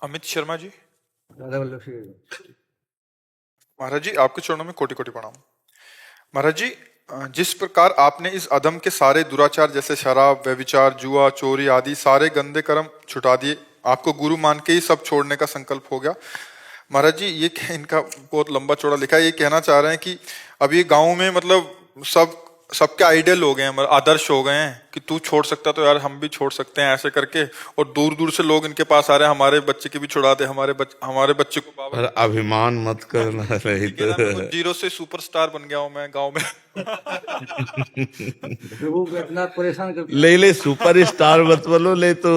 अमित शर्मा जी। राधा वल्लभ श्री। महाराज जी, आपके चरणों में कोटि कोटि प्रणाम। महाराज जी, जिस प्रकार आपने इस अधम के सारे दुराचार जैसे शराब, व्यभिचार, जुआ, चोरी आदि सारे गंदे कर्म छुटा दिए, आपको गुरु मान के ही सब छोड़ने का संकल्प हो गया। महाराज जी, ये इनका बहुत लंबा चौड़ा लिखा है। ये कहना चाह रहे हैं कि अब ये गाँव में मतलब सबके आइडियल हो गए हैं, मतलब आदर्श हो गए हैं कि तू छोड़ सकता तो यार हम भी छोड़ सकते हैं, ऐसे करके। और दूर दूर से लोग इनके पास आ रहे हैं, हमारे बच्चे की भी छुड़ा दे, हमारे बच्चे को बाबा। पर अभिमान मत करना रही ठीक है ना, मतलब जीरो से सुपरस्टार बन गया हूं मैं गांव में। प्रभु को इतना परेशान करते हैं। ले सुपर स्टार मत बोलो, ले तो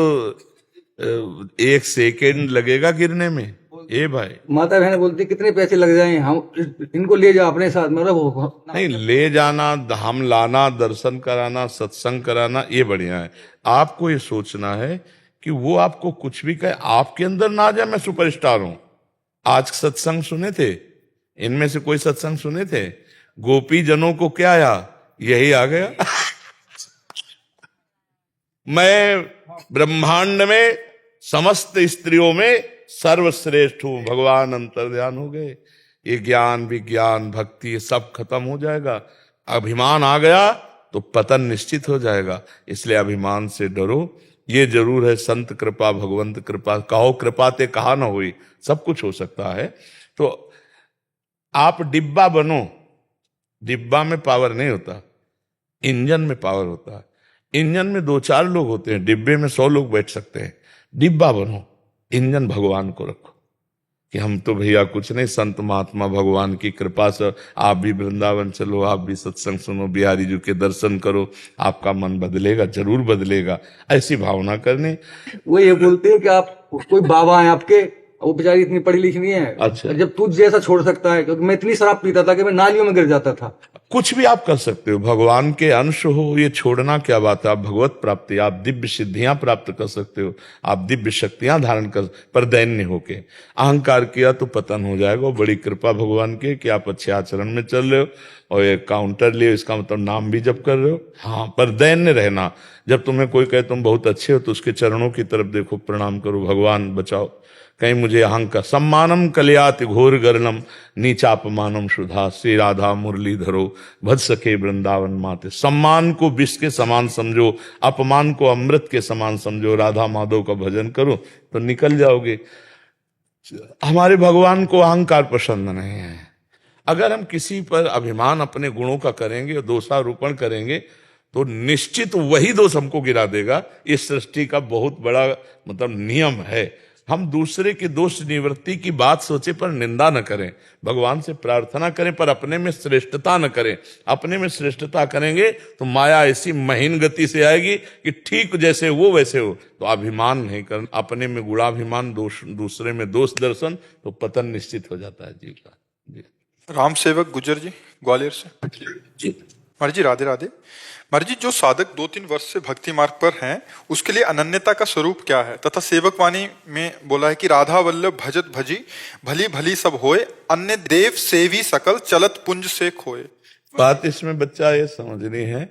1 सेकेंड लगेगा गिरने में। ए भाई, माता बहन बोलती कितने पैसे लग जाएं, हम इनको ले जाओ अपने साथ। मतलब नहीं ले जाना, हम लाना, दर्शन कराना, सत्संग कराना, ये बढ़िया है। आपको ये सोचना है कि वो आपको कुछ भी कहे, आपके अंदर ना आ जाए मैं सुपरस्टार हूं। आज सत्संग सुने थे, इनमें से कोई सत्संग सुने थे? गोपी जनों को क्या आया? यही आ गया। मैं ब्रह्मांड में समस्त स्त्रियों में सर्वश्रेष्ठ हूं, भगवान अंतर्ध्यान हो गए। ये ज्ञान विज्ञान भक्ति ये सब खत्म हो जाएगा। अभिमान आ गया तो पतन निश्चित हो जाएगा। इसलिए अभिमान से डरो। ये जरूर है, संत कृपा भगवंत कृपा, कहो कृपा ते कहा ना हुई, सब कुछ हो सकता है। तो आप डिब्बा बनो। डिब्बा में पावर नहीं होता, इंजन में पावर होता है। इंजन में 2-4 लोग होते हैं, डिब्बे में 100 लोग बैठ सकते हैं। डिब्बा बनो, इंजन भगवान को रखो कि हम तो भैया कुछ नहीं, संत महात्मा भगवान की कृपा से आप भी वृंदावन चलो, आप भी सत्संग सुनो, बिहारी जी के दर्शन करो, आपका मन बदलेगा, जरूर बदलेगा। ऐसी भावना करनी। वो ये बोलते हैं कि आप कोई बाबा हैं आपके, वो बेचारी इतनी पढ़ी लिखी नहीं है। अच्छा। जब तुझ जैसा छोड़ सकता है, क्योंकि मैं इतनी शराब पीता था कि मैं नालियों में गिर जाता था। कुछ भी आप कर सकते हो, भगवान के अंश हो, ये छोड़ना क्या बात है। आप भगवत प्राप्ति, आप दिव्य सिद्धियां प्राप्त कर सकते हो, आप दिव्य शक्तियां धारण कर, पर दैन्य होके अहंकार किया तो पतन हो जाएगा। वो बड़ी कृपा भगवान की कि आप अच्छे आचरण में चल रहे हो और ये काउंटर लिए, इसका मतलब नाम भी जप कर रहे हो। हाँ, पर दैन्य रहना। जब तुम्हें कोई कहे तुम बहुत अच्छे हो तो उसके चरणों की तरफ देखो, प्रणाम करो, भगवान बचाओ, कहीं मुझे अहंकार। सम्मानम कल्याति घोर गर्णम नीचापमानम सुधा, श्री राधा मुरलीधरो भज सके वृंदावन माते। सम्मान को विष के समान समझो, अपमान को अमृत के समान समझो, राधा माधव का भजन करो तो निकल जाओगे। हमारे भगवान को अहंकार पसंद नहीं है। अगर हम किसी पर अभिमान अपने गुणों का करेंगे और दोषारोपण करेंगे तो निश्चित वही दोष हमको गिरा देगा। इस सृष्टि का बहुत बड़ा मतलब नियम है। हम दूसरे के दोष निवृत्ति की बात सोचे पर निंदा न करें, भगवान से प्रार्थना करें पर अपने में श्रेष्ठता न करें। अपने में श्रेष्ठता करेंगे तो माया ऐसी महीन गति से आएगी कि ठीक जैसे वो वैसे हो। तो अभिमान नहीं कर, अपने में गुणाभिमान, दोष दूसरे में दोष दर्शन, तो पतन निश्चित हो जाता है जीव का। जी। राम सेवक गुजर जी, ग्वालियर से। जी महाराज जी, राधे राधे। महाराज जी, जो साधक 2-3 वर्ष से भक्ति मार्ग पर हैं, उसके लिए अनन्यता का स्वरूप क्या है? तथा सेवक वाणी में बोला है कि राधा वल्लभ भजत भजी, भली भली सब होए, अन्य देव सेवी सकल, चलत पुंज से खोए। बात इसमें बच्चा ये समझनी है,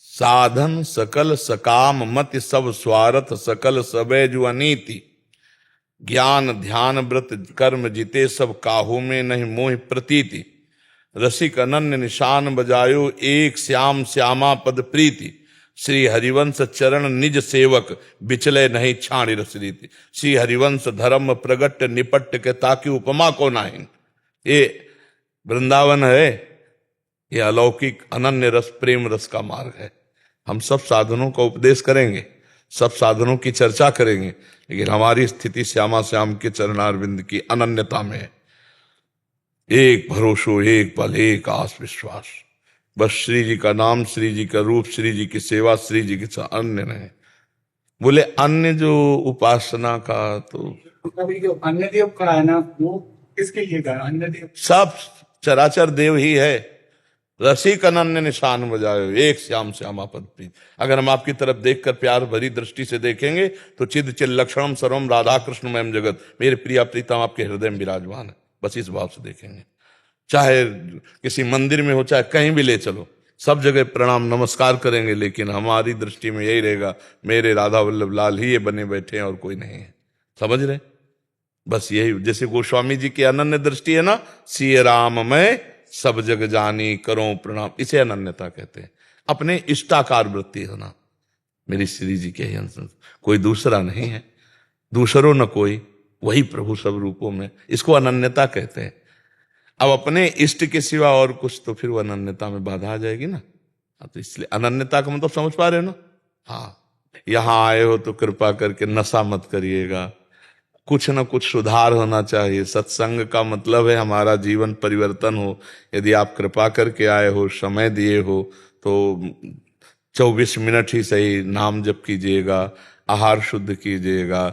साधन सकल सकाम मति सब स्वार्थ सकल सबे जो अनीति, ज्ञान ध्यान व्रत कर्म जिते सब काहू में नहीं मोह प्रतीति, रसिक अनन्य निशान बजायो एक श्याम श्यामा पद प्रीति, श्री हरिवंश चरण निज सेवक बिचले नहीं छाणी रस रीति, श्री हरिवंश धर्म प्रगट निपट के ताकि उपमा को नाहिन। ये वृंदावन है, ये अलौकिक अनन्य रस प्रेम रस का मार्ग है। हम सब साधनों का उपदेश करेंगे, सब साधनों की चर्चा करेंगे, लेकिन हमारी स्थिति श्यामा श्याम के चरणारविंद की अनन्यता में है। एक भरोसो, एक बल, एक आस विश्वास, बस श्री जी का नाम, श्री जी का रूप, श्री जी की सेवा, श्री जी के साथ अन्य नहीं। बोले अन्य जो उपासना का, तो अन्य देव का है ना, वो किसके लिए का अन्य देव? सब चराचर देव ही है। रसिक अनन्य निशान बजायो एक श्याम श्यामा पद प्रीत। अगर हम आपकी तरफ देखकर प्यार भरी दृष्टि से देखेंगे तो चिद चिल लक्षणम सर्वम राधा कृष्ण मयम जगत, मेरे प्रिया प्रीतम आपके हृदय में विराजमान है। बस इस भाव से देखेंगे, चाहे किसी मंदिर में हो चाहे कहीं भी ले चलो, सब जगह प्रणाम नमस्कार करेंगे, लेकिन हमारी दृष्टि में यही रहेगा मेरे राधा वल्लभ लाल ही ये बने बैठे हैं और कोई नहीं है। समझ रहे? बस यही, जैसे गोस्वामी जी की अनन्य दृष्टि है ना, सिय राम मैं सब जग जानी करो प्रणाम, इसे अनन्यता कहते हैं। अपने इष्टाकार वृत्ति होना, मेरी श्री जी के ही अंश, कोई दूसरा नहीं है, दूसरो न कोई, वही प्रभु सब रूपों में, इसको अनन्यता कहते हैं। अब अपने इष्ट के सिवा और कुछ, तो फिर वो अनन्यता में बाधा आ जाएगी ना। तो इसलिए अनन्यता का मतलब समझ पा रहे हो ना? हाँ, यहां आए हो तो कृपा करके नशा मत करिएगा, कुछ ना कुछ सुधार होना चाहिए। सत्संग का मतलब है हमारा जीवन परिवर्तन हो। यदि आप कृपा करके आए हो, समय दिए हो, तो 24 मिनट ही सही नाम जप कीजिएगा, आहार शुद्ध कीजिएगा,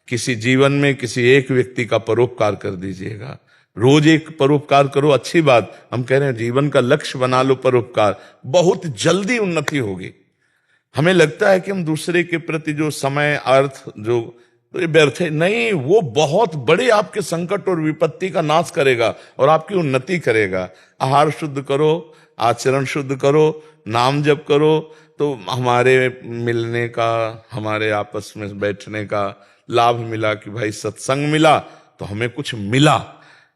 किसी जीवन में किसी एक व्यक्ति का परोपकार कर दीजिएगा। रोज एक परोपकार करो, अच्छी बात, हम कह रहे हैं जीवन का लक्ष्य बना लो परोपकार, बहुत जल्दी उन्नति होगी। हमें लगता है कि हम दूसरे के प्रति जो समय अर्थ जो, तो ये व्यर्थ है नहीं, वो बहुत बड़े आपके संकट और विपत्ति का नाश करेगा और आपकी उन्नति करेगा। आहार शुद्ध करो, आचरण शुद्ध करो, नाम जप करो, तो हमारे मिलने का, हमारे आपस में बैठने का लाभ मिला कि भाई सत्संग मिला तो हमें कुछ मिला।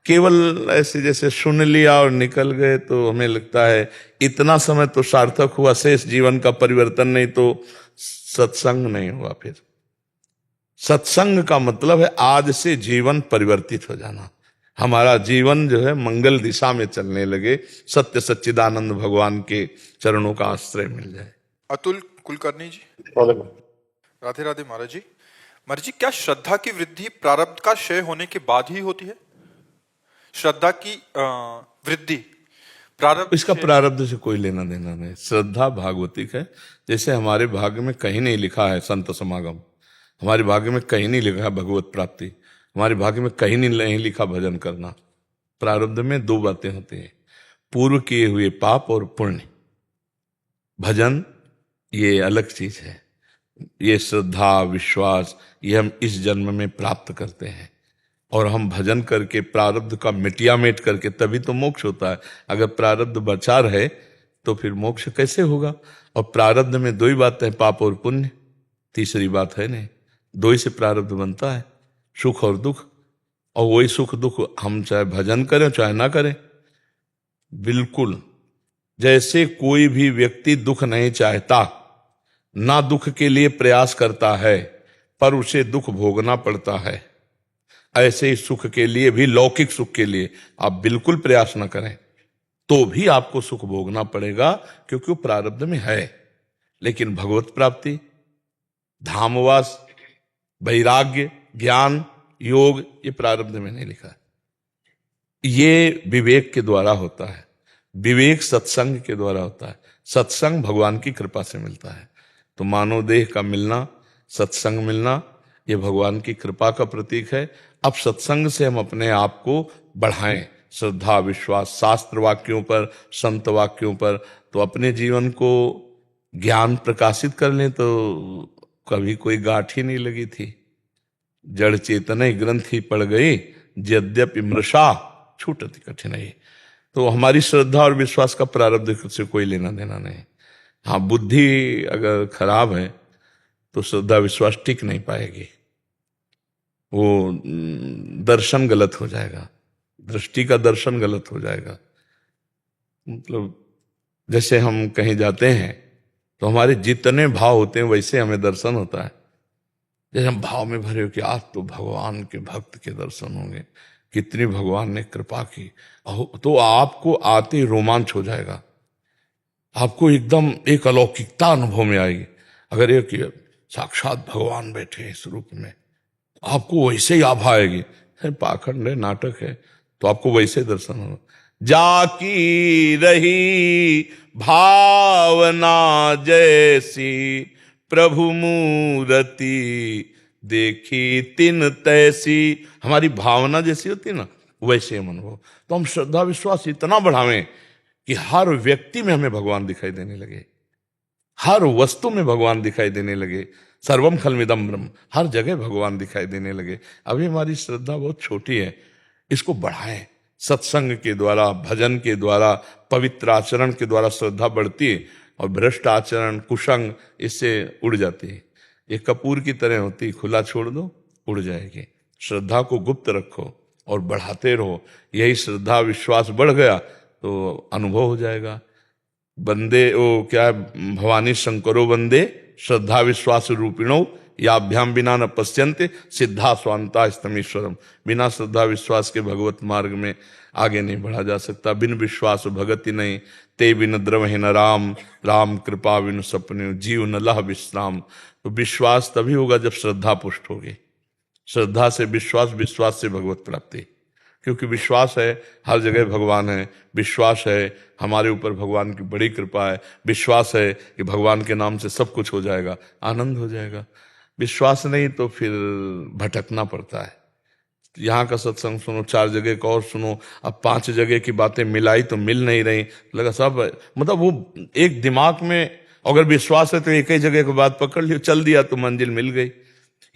केवल ऐसे जैसे सुन लिया और निकल गए तो हमें लगता है इतना समय तो सार्थक हुआ, शेष जीवन का परिवर्तन नहीं तो सत्संग नहीं हुआ। फिर सत्संग का मतलब है आज से जीवन परिवर्तित हो जाना, हमारा जीवन जो है मंगल दिशा में चलने लगे, सत्य सच्चिदानंद भगवान के चरणों का आश्रय मिल जाए। अतुल कुलकर्णी जी, राधे राधे महाराज जी। महाराज जी, क्या श्रद्धा की वृद्धि प्रारब्ध का क्षय होने के बाद ही होती है? श्रद्धा की वृद्धि प्रारब्ध, इसका प्रारब्ध से कोई लेना देना नहीं। श्रद्धा भागवतिक है। जैसे हमारे भाग्य में कहीं नहीं लिखा है संत समागम, हमारे भाग्य में कहीं नहीं लिखा है भगवत प्राप्ति, हमारे भाग्य में कहीं नहीं लिखा भजन करना। प्रारब्ध में दो बातें होती हैं, पूर्व किए हुए पाप और पुण्य। भजन ये अलग चीज है, ये श्रद्धा विश्वास ये हम इस जन्म में प्राप्त करते हैं, और हम भजन करके प्रारब्ध का मिटियामेट करके तभी तो मोक्ष होता है। अगर प्रारब्ध बचा रहे तो फिर मोक्ष कैसे होगा? और प्रारब्ध में दो ही बातें हैं, पाप और पुण्य, तीसरी बात है नहीं। दो ही से प्रारब्ध बनता है, सुख और दुख, और वही सुख दुख हम चाहे भजन करें चाहे ना करें। बिल्कुल जैसे कोई भी व्यक्ति दुख नहीं चाहता, ना दुख के लिए प्रयास करता है, पर उसे दुख भोगना पड़ता है, ऐसे ही सुख के लिए भी, लौकिक सुख के लिए आप बिल्कुल प्रयास न करें तो भी आपको सुख भोगना पड़ेगा, क्योंकि वो प्रारब्ध में है। लेकिन भगवत प्राप्ति, धामवास, वैराग्य, ज्ञान, योग, ये प्रारब्ध में नहीं लिखा है। ये विवेक के द्वारा होता है, विवेक सत्संग के द्वारा होता है। सत्संग भगवान की कृपा से मिलता है। तो मानव देह का मिलना, सत्संग मिलना, ये भगवान की कृपा का प्रतीक है। अब सत्संग से हम अपने आप को बढ़ाएं, श्रद्धा विश्वास शास्त्र वाक्यों पर, संत वाक्यों पर, तो अपने जीवन को ज्ञान प्रकाशित कर लें। तो कभी कोई गांठ ही नहीं लगी थी, जड़ चेतन ग्रंथि पड़ गई, यद्यपि मृषा छूटति कठिनाई। तो हमारी श्रद्धा और विश्वास का प्रारब्ध से कोई लेना देना नहीं। हाँ, बुद्धि अगर खराब है तो श्रद्धा विश्वास टिक नहीं पाएगी, वो दर्शन गलत हो जाएगा, दृष्टि का दर्शन गलत हो जाएगा। मतलब जैसे हम कहीं जाते हैं तो हमारे जितने भाव होते हैं वैसे हमें दर्शन होता है। जैसे हम भाव में भरे हो कि आज तो भगवान के भक्त के दर्शन होंगे, कितनी भगवान ने कृपा की, तो आपको आते ही रोमांच हो जाएगा, आपको एकदम एक अलौकिकता अनुभव में आएगी। अगर एक साक्षात भगवान बैठे हैं इस रूप में, आपको वैसे ही आभा आएगी। पाखंड है, नाटक है, तो आपको वैसे दर्शन होगा। जाकी रही भावना जैसी प्रभु मूर्ति देखी तिन तैसी। हमारी भावना जैसी होती है ना, वैसे हम अनुभव। तो हम श्रद्धा विश्वास इतना बढ़ावें कि हर व्यक्ति में हमें भगवान दिखाई देने लगे, हर वस्तु में भगवान दिखाई देने लगे। सर्वम खलमिदम ब्रह्म, हर जगह भगवान दिखाई देने लगे। अभी हमारी श्रद्धा बहुत छोटी है, इसको बढ़ाएं, सत्संग के द्वारा, भजन के द्वारा, पवित्र आचरण के द्वारा श्रद्धा बढ़ती है और भ्रष्ट आचरण, कुसंग इससे उड़ जाती है। ये कपूर की तरह होती है, खुला छोड़ दो उड़ जाएगी। श्रद्धा को गुप्त रखो और बढ़ाते रहो। यही श्रद्धा विश्वास बढ़ गया तो अनुभव हो जाएगा। बंदे वो क्या है, भवानी शंकरो वंदे श्रद्धा विश्वास रूपिणो याभ्याम बिना न पश्यन्ते सिद्धा स्वांता स्तमीश्वरम। बिना श्रद्धा विश्वास के भगवत मार्ग में आगे नहीं बढ़ा जा सकता। बिन विश्वास भगति नहीं, ते बिन द्रवहि न राम, राम कृपा बिन सपने जीव न लह विश्राम। तो विश्वास तभी होगा जब श्रद्धा पुष्ट होगी। श्रद्धा से विश्वास, विश्वास से भगवत प्राप्ति। क्योंकि विश्वास है हर जगह भगवान है, विश्वास है हमारे ऊपर भगवान की बड़ी कृपा है, विश्वास है कि भगवान के नाम से सब कुछ हो जाएगा, आनंद हो जाएगा। विश्वास नहीं तो फिर भटकना पड़ता है। यहाँ का सत्संग सुनो, 4 जगह का और सुनो, अब 5 जगह की बातें मिलाई तो मिल नहीं रही, लगा सब मतलब वो एक दिमाग में अगर विश्वास है तो एक ही जगह की बात पकड़ लियो, चल दिया तो मंजिल मिल गई।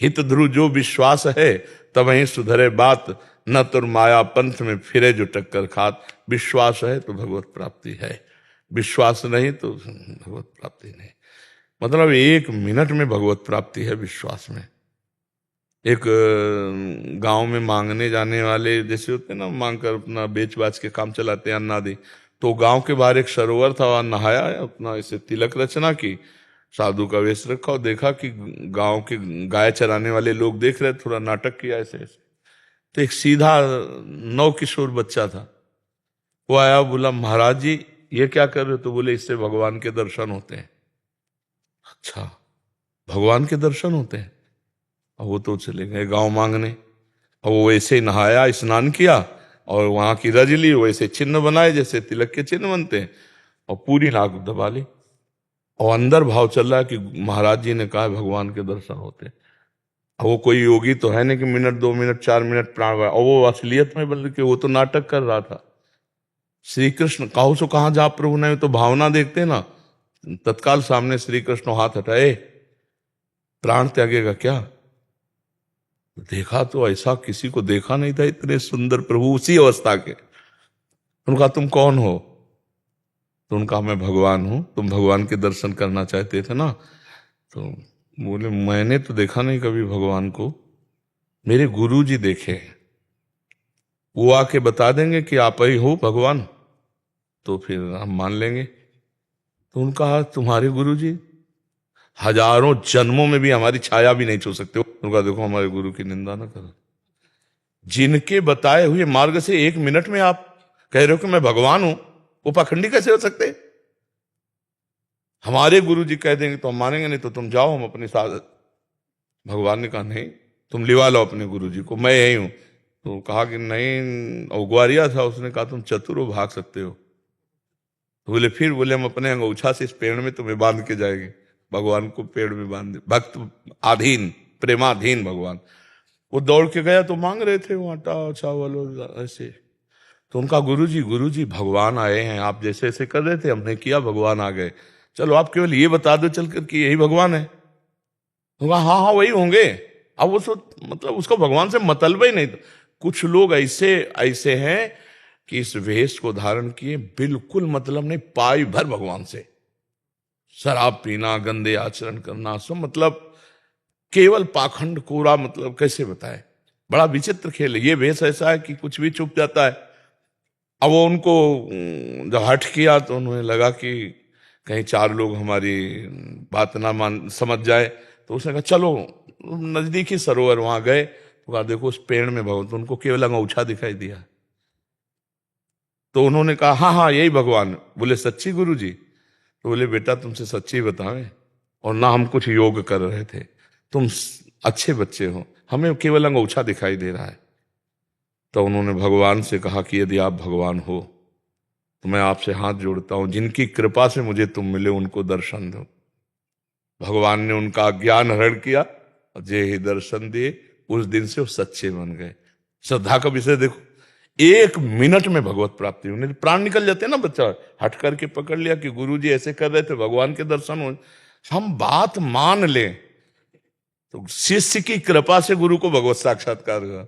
हित ध्रुव जो विश्वास है तब वहीं सुधरे बात, न तुर माया पंथ में फिरे जो टक्कर खात। विश्वास है तो भगवत प्राप्ति है, विश्वास नहीं तो भगवत प्राप्ति नहीं। मतलब 1 मिनट में भगवत प्राप्ति है विश्वास में। एक गांव में मांगने जाने वाले जैसे होते ना, मांग कर अपना बेच बाच के काम चलाते हैं अन्नादि, तो गांव के बाहर एक सरोवर था, वहां नहाया, अपना ऐसे तिलक रचना की, साधु का वेश रखा और देखा कि गांव के गाय चराने वाले लोग देख रहे, थोड़ा नाटक किया ऐसे ऐसे। तो एक सीधा 9 किशोर बच्चा था, वो आया, बोला महाराज जी ये क्या कर रहे हो? तो बोले इससे भगवान के दर्शन होते हैं। अच्छा, भगवान के दर्शन होते हैं? और वो तो चले गए गांव मांगने, और वो वैसे ही नहाया, स्नान किया और वहां की रज ली, वैसे चिन्ह बनाए जैसे तिलक के चिन्ह बनते हैं, और पूरी नाक दबा ली। और अंदर भाव चल रहा है कि महाराज जी ने कहा भगवान के दर्शन होते हैं। और वो कोई योगी तो है नहीं कि मिनट 2 मिनट 4 मिनट प्राण, और वो असलियत में बल्कि कि वो तो नाटक कर रहा था। श्री कृष्ण काहू सो कहां जा प्रभु ने, तो भावना देखते ना, तत्काल सामने श्री कृष्ण हाथ हटाए, प्राण त्यागेगा क्या? देखा तो ऐसा किसी को देखा नहीं था, इतने सुंदर प्रभु उसी अवस्था के। उनका तुम कौन हो? तो उनका मैं भगवान हूं। तुम भगवान के दर्शन करना चाहते थे ना? तो बोले मैंने तो देखा नहीं कभी भगवान को, मेरे गुरु जी देखे, वो आके बता देंगे कि आप ही हो भगवान, तो फिर हम मान लेंगे। तो उनका तुम्हारे गुरु जी हजारों जन्मों में भी हमारी छाया भी नहीं छू सकते। उनका देखो हमारे गुरु की निंदा ना करो। जिनके बताए हुए मार्ग से 1 मिनट में आप कह रहे हो कि मैं भगवान हूं, वो पाखंडी कैसे हो सकते? हमारे गुरु जी कह देंगे तो हम मानेंगे, नहीं तो तुम जाओ, हम अपने साथ। भगवान ने कहा नहीं, तुम लिवा लो अपने गुरु जी को, मैं यही हूं। तो कहा कि नहीं, और ग्वारिया था, उसने कहा तुम चतुर हो, भाग सकते हो। तो बोले फिर, बोले हम अपने अंगूछा से इस पेड़ में तुम्हें बांध के जाएंगे। भगवान को पेड़ में बांध दे, भक्त आधीन, प्रेमाधीन भगवान। वो दौड़ के गया तो मांग रहे थे वो आटा चावल ऐसे। तो उनका गुरु जी भगवान आए हैं, आप जैसे ऐसे कर रहे थे हमने किया, भगवान आ गए, चलो आप केवल ये बता दो चलकर कि यही भगवान है। तो हाँ हाँ वही होंगे। अब वो मतलब उसको भगवान से मतलब ही नहीं। कुछ लोग ऐसे ऐसे हैं कि इस वेश को धारण किए बिल्कुल मतलब नहीं, पाई भर भगवान से। शराब पीना, गंदे आचरण करना, सब मतलब केवल पाखंड कोरा, मतलब कैसे बताए, बड़ा विचित्र खेल है। ये वेश ऐसा है कि कुछ भी चुप जाता है। अब वो उनको जब हट किया तो उन्हें लगा कि कहीं 4 लोग हमारी बात ना मान समझ जाए, तो उसने कहा चलो नजदीकी सरोवर, वहां गए तो कहा देखो उस पेड़ में भगवान, तो उनको केवल अंगूछा दिखाई दिया। तो उन्होंने कहा हाँ हाँ यही भगवान। बोले सच्ची गुरु जी? तो बोले बेटा तुमसे सच्ची बताएं, और ना हम कुछ योग कर रहे थे, तुम अच्छे बच्चे हो, हमें केवल अंगूछा दिखाई दे रहा है। तो उन्होंने भगवान से कहा कि यदि आप भगवान हो तो मैं आपसे हाथ जोड़ता हूं, जिनकी कृपा से मुझे तुम मिले उनको दर्शन दो। भगवान ने उनका ज्ञान हरण किया, जे ही दर्शन दिए, उस दिन से वो सच्चे बन गए। श्रद्धा का विषय देखो, 1 मिनट में भगवत प्राप्ति होने, प्राण निकल जाते हैं ना। बच्चा हट करके पकड़ लिया कि गुरुजी ऐसे कर रहे थे, भगवान के दर्शन हो, हम बात मान लें तो शिष्य की कृपा से गुरु को भगवत साक्षात्कार हुआ।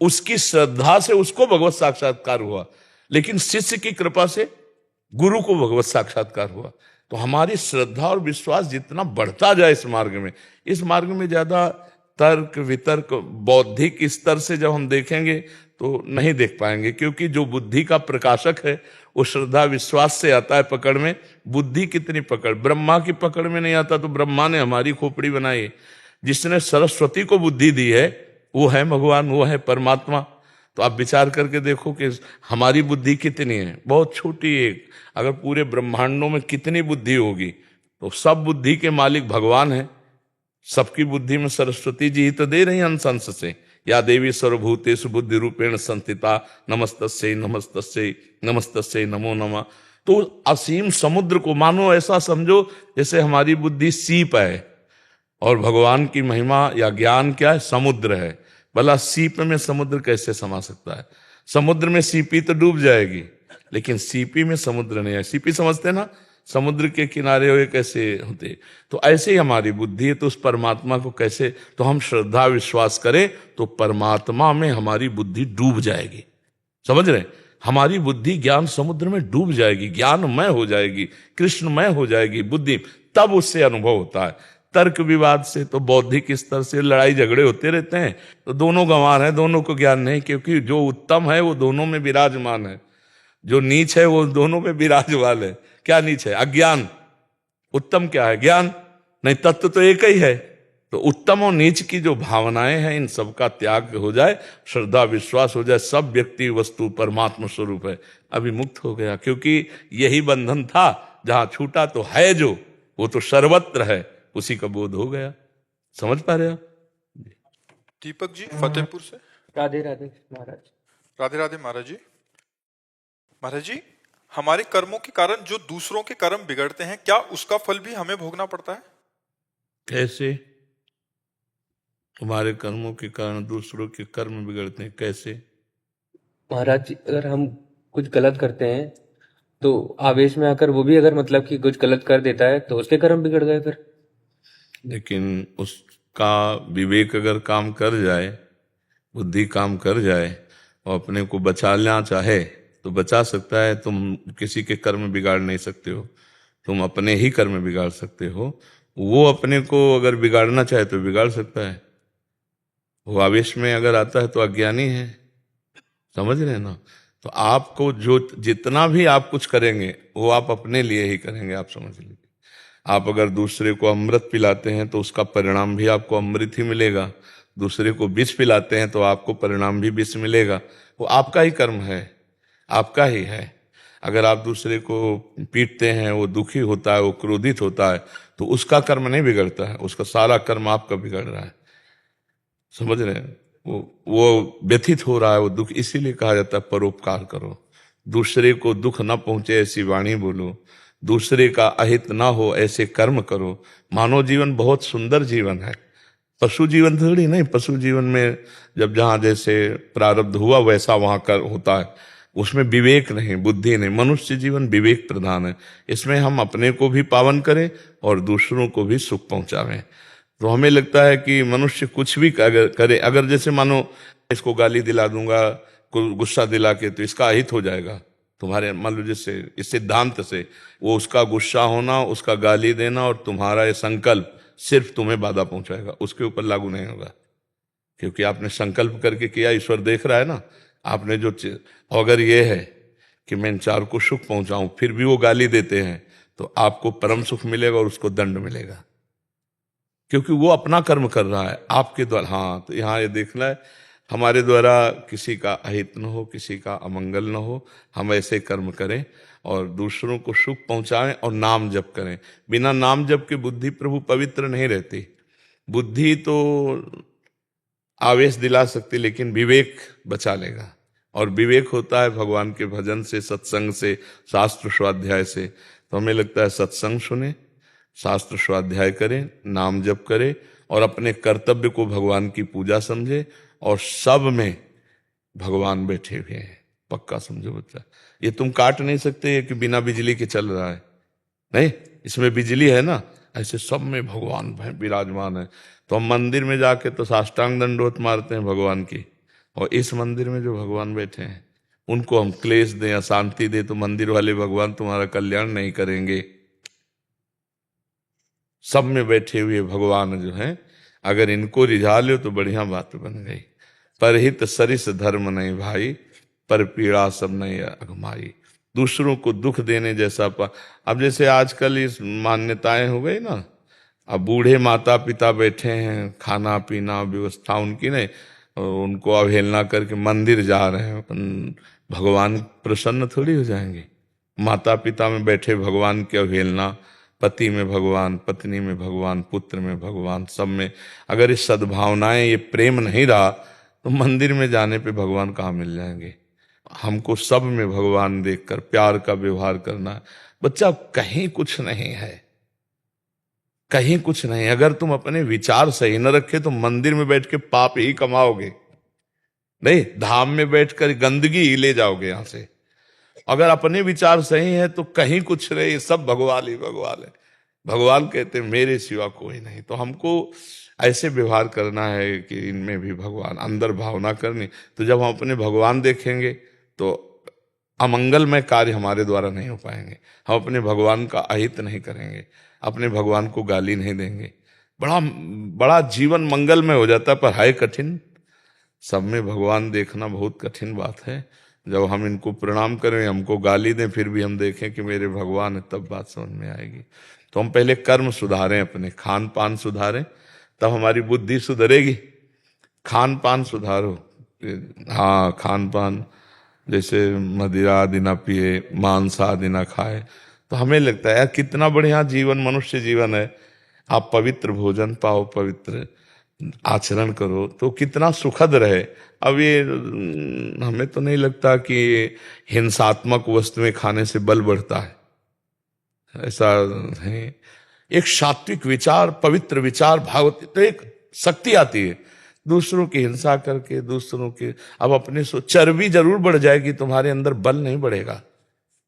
उसकी श्रद्धा से उसको भगवत साक्षात्कार हुआ, लेकिन शिष्य की कृपा से गुरु को भगवत साक्षात्कार हुआ। तो हमारी श्रद्धा और विश्वास जितना बढ़ता जाए इस मार्ग में ज्यादा तर्क वितर्क बौद्धिक स्तर से जब हम देखेंगे तो नहीं देख पाएंगे, क्योंकि जो बुद्धि का प्रकाशक है वो श्रद्धा विश्वास से आता है पकड़ में। बुद्धि कितनी पकड़, ब्रह्मा की पकड़ में नहीं आता, तो ब्रह्मा ने हमारी खोपड़ी बनाई। जिसने सरस्वती को बुद्धि दी है वो है भगवान, वो है परमात्मा। तो आप विचार करके देखो कि हमारी बुद्धि कितनी है, बहुत छोटी एक। अगर पूरे ब्रह्मांडों में कितनी बुद्धि होगी, तो सब बुद्धि के मालिक भगवान है। सबकी बुद्धि में सरस्वती जी ही तो दे रही अंश अंश से। या देवी सर्वभूतेषु बुद्धि रूपेण संस्थिता नमस्तस्यै नमस्तस्यै नमस्तस्यै नमो नमः। तो असीम समुद्र को मानो ऐसा समझो जैसे हमारी बुद्धि सीप है, और भगवान की महिमा या ज्ञान क्या है, समुद्र है। भला सीप में समुद्र कैसे समा सकता है? समुद्र में सीपी तो डूब जाएगी, लेकिन सीपी में समुद्र नहीं है। सीपी समझते ना, समुद्र के किनारे हुए कैसे होते। तो ऐसे ही हमारी बुद्धि है, तो उस परमात्मा को कैसे, तो हम श्रद्धा विश्वास करें तो परमात्मा में हमारी बुद्धि डूब जाएगी। समझ रहे? हमारी बुद्धि ज्ञान समुद्र में डूब जाएगी, ज्ञानमय हो जाएगी, कृष्णमय हो जाएगी बुद्धि। तब उससे अनुभव होता है। तर्क विवाद से तो बौद्धिक स्तर से लड़ाई झगड़े होते रहते हैं, तो दोनों गंवार हैं, दोनों को ज्ञान नहीं। क्योंकि जो उत्तम है वो दोनों में विराजमान है, जो नीच है वो दोनों में विराजमान है। क्या नीच है? अज्ञान। उत्तम क्या है? ज्ञान। नहीं, तत्व तो एक ही है। तो उत्तम और नीच की जो भावनाएं हैं, इन सबका त्याग हो जाए, श्रद्धा विश्वास हो जाए, सब व्यक्ति वस्तु परमात्मा स्वरूप है, अभी मुक्त हो गया। क्योंकि यही बंधन था, जहां छूटा तो है जो, वो तो सर्वत्र है, उसी का बोध हो गया। समझ पा रहे हो? दीपक जी फतेहपुर से। राधे राधे महाराज। राधे राधे महाराज जी। महाराज जी, हमारे कर्मों के कारण जो दूसरों के कर्म बिगड़ते हैं, क्या उसका फल भी हमें भोगना पड़ता है? कैसे? तुम्हारे कर्मों के कारण दूसरों के कर्म बिगड़ते हैं, कैसे? महाराज जी, अगर हम कुछ गलत करते हैं तो आवेश में आकर वो भी अगर मतलब कि कुछ गलत कर देता है तो उसके कर्म बिगड़ गए फिर। लेकिन उसका विवेक अगर काम कर जाए, बुद्धि काम कर जाए और अपने को बचा लेना चाहे तो बचा सकता है। तुम किसी के कर्म बिगाड़ नहीं सकते हो, तुम अपने ही कर्म बिगाड़ सकते हो। वो अपने को अगर बिगाड़ना चाहे तो बिगाड़ सकता है। वो आवेश में अगर आता है तो अज्ञानी है। समझ रहे हैं ना? तो आपको जो जितना भी आप कुछ करेंगे वो आप अपने लिए ही करेंगे, आप समझ लीजिए। आप अगर दूसरे को अमृत पिलाते हैं तो उसका परिणाम भी आपको अमृत ही मिलेगा। दूसरे को विष पिलाते हैं तो आपको परिणाम भी विष मिलेगा। वो आपका ही कर्म है, आपका ही है। अगर आप दूसरे को पीटते हैं, वो दुखी होता है, वो क्रोधित होता है, तो उसका कर्म नहीं बिगड़ता है, उसका सारा कर्म आपका बिगड़ रहा है। समझ रहे हैं? वो व्यथित हो रहा है, वो दुख। इसीलिए कहा जाता है परोपकार करो, दूसरे को दुख न पहुंचे ऐसी वाणी बोलो, दूसरे का अहित ना हो ऐसे कर्म करो। मानव जीवन बहुत सुंदर जीवन है, पशु जीवन थोड़ी नहीं। पशु जीवन में जब जहां जैसे प्रारब्ध हुआ वैसा वहां कर होता है, उसमें विवेक नहीं, बुद्धि नहीं। मनुष्य जीवन विवेक प्रधान है। इसमें हम अपने को भी पावन करें और दूसरों को भी सुख पहुंचावें। तो हमें लगता है कि मनुष्य कुछ भी करे, अगर जैसे मानो इसको गाली दिला दूंगा, गुस्सा दिला के, तो इसका अहित हो जाएगा तुम्हारे। मान लो जैसे इस सिद्धांत से वो उसका गुस्सा होना, उसका गाली देना और तुम्हारा ये संकल्प सिर्फ तुम्हें बाधा पहुंचाएगा, उसके ऊपर लागू नहीं होगा। क्योंकि आपने संकल्प करके किया, ईश्वर देख रहा है ना। आपने जो अगर ये है कि मैं इन चार को सुख पहुंचाऊं, फिर भी वो गाली देते हैं, तो आपको परम सुख मिलेगा और उसको दंड मिलेगा, क्योंकि वो अपना कर्म कर रहा है आपके द्वारा। हाँ, तो यहाँ ये देखना है, हमारे द्वारा किसी का अहित न हो, किसी का अमंगल न हो। हम ऐसे कर्म करें और दूसरों को सुख पहुंचाएं और नाम जप करें। बिना नाम जप के बुद्धि प्रभु पवित्र नहीं रहती। बुद्धि तो आवेश दिला सकती, लेकिन विवेक बचा लेगा। और विवेक होता है भगवान के भजन से, सत्संग से, शास्त्र स्वाध्याय से। तो हमें लगता है सत्संग सुने, शास्त्र स्वाध्याय करें, नाम जप करें और अपने कर्तव्य को भगवान की पूजा समझे। और सब में भगवान बैठे हुए हैं, पक्का समझो बच्चा। ये तुम काट नहीं सकते कि बिना बिजली के चल रहा है, नहीं, इसमें बिजली है ना। ऐसे सब में भगवान विराजमान है। तो हम मंदिर में जाके तो साष्टांग दंडवत मारते हैं भगवान की, और इस मंदिर में जो भगवान बैठे हैं उनको हम क्लेश दें, अशांति दें, तो मंदिर वाले भगवान तुम्हारा कल्याण नहीं करेंगे। सब में बैठे हुए भगवान जो हैं, अगर इनको रिझा लो तो बढ़िया बात बन गई। परहित सरिस धर्म नहीं भाई, पर पीड़ा सब नहीं अगमाई। दूसरों को दुख देने जैसा अब जैसे आजकल इस मान्यताएं हो गई ना, अब बूढ़े माता पिता बैठे हैं, खाना पीना व्यवस्था उनकी नहीं, उनको अवहेलना करके मंदिर जा रहे हैं, भगवान प्रसन्न थोड़ी हो जाएंगे। माता पिता में बैठे भगवान की अवहेलना, पति में भगवान, पत्नी में भगवान, पुत्र में भगवान, सब में अगर ये सद्भावनाएं, ये प्रेम नहीं रहा तो मंदिर में जाने पे भगवान कहाँ मिल जाएंगे। हमको सब में भगवान देखकर प्यार का व्यवहार करना है। बच्चा कहीं कुछ नहीं है, कहीं कुछ नहीं। अगर तुम अपने विचार सही न रखे तो मंदिर में बैठ के पाप ही कमाओगे, नहीं धाम में बैठकर गंदगी ही ले जाओगे यहां से। अगर अपने विचार सही है तो कहीं कुछ नहीं, सब भगवान ही भगवान है। भगवान कहते मेरे सिवा कोई नहीं। तो हमको ऐसे व्यवहार करना है कि इनमें भी भगवान, अंदर भावना करनी। तो जब हम अपने भगवान देखेंगे तो अमंगलमय कार्य हमारे द्वारा नहीं हो पाएंगे। हम अपने भगवान का अहित नहीं करेंगे, अपने भगवान को गाली नहीं देंगे, बड़ा बड़ा जीवन मंगलमय हो जाता है। पर है कठिन, सब में भगवान देखना बहुत कठिन बात है। जब हम इनको प्रणाम करें, हमको गाली दें, फिर भी हम देखें कि मेरे भगवान है, तब बात समझ में आएगी। तो हम पहले कर्म सुधारें, अपने खान पान सुधारें, तब हमारी बुद्धि सुधरेगी। खान पान सुधारो, हाँ खान पान, जैसे मदिरा आदि ना पिए, मांस आदि ना खाए, तो हमें लगता है यार कितना बढ़िया जीवन, मनुष्य जीवन है। आप पवित्र भोजन पाओ, पवित्र आचरण करो तो कितना सुखद रहे। अब ये हमें तो नहीं लगता कि हिंसात्मक वस्तुएं खाने से बल बढ़ता है, ऐसा है। एक सात्विक विचार, पवित्र विचार, भागवत, तो एक शक्ति आती है। दूसरों की हिंसा करके, दूसरों के, अब अपने चर्बी जरूर बढ़ जाएगी, तुम्हारे अंदर बल नहीं बढ़ेगा।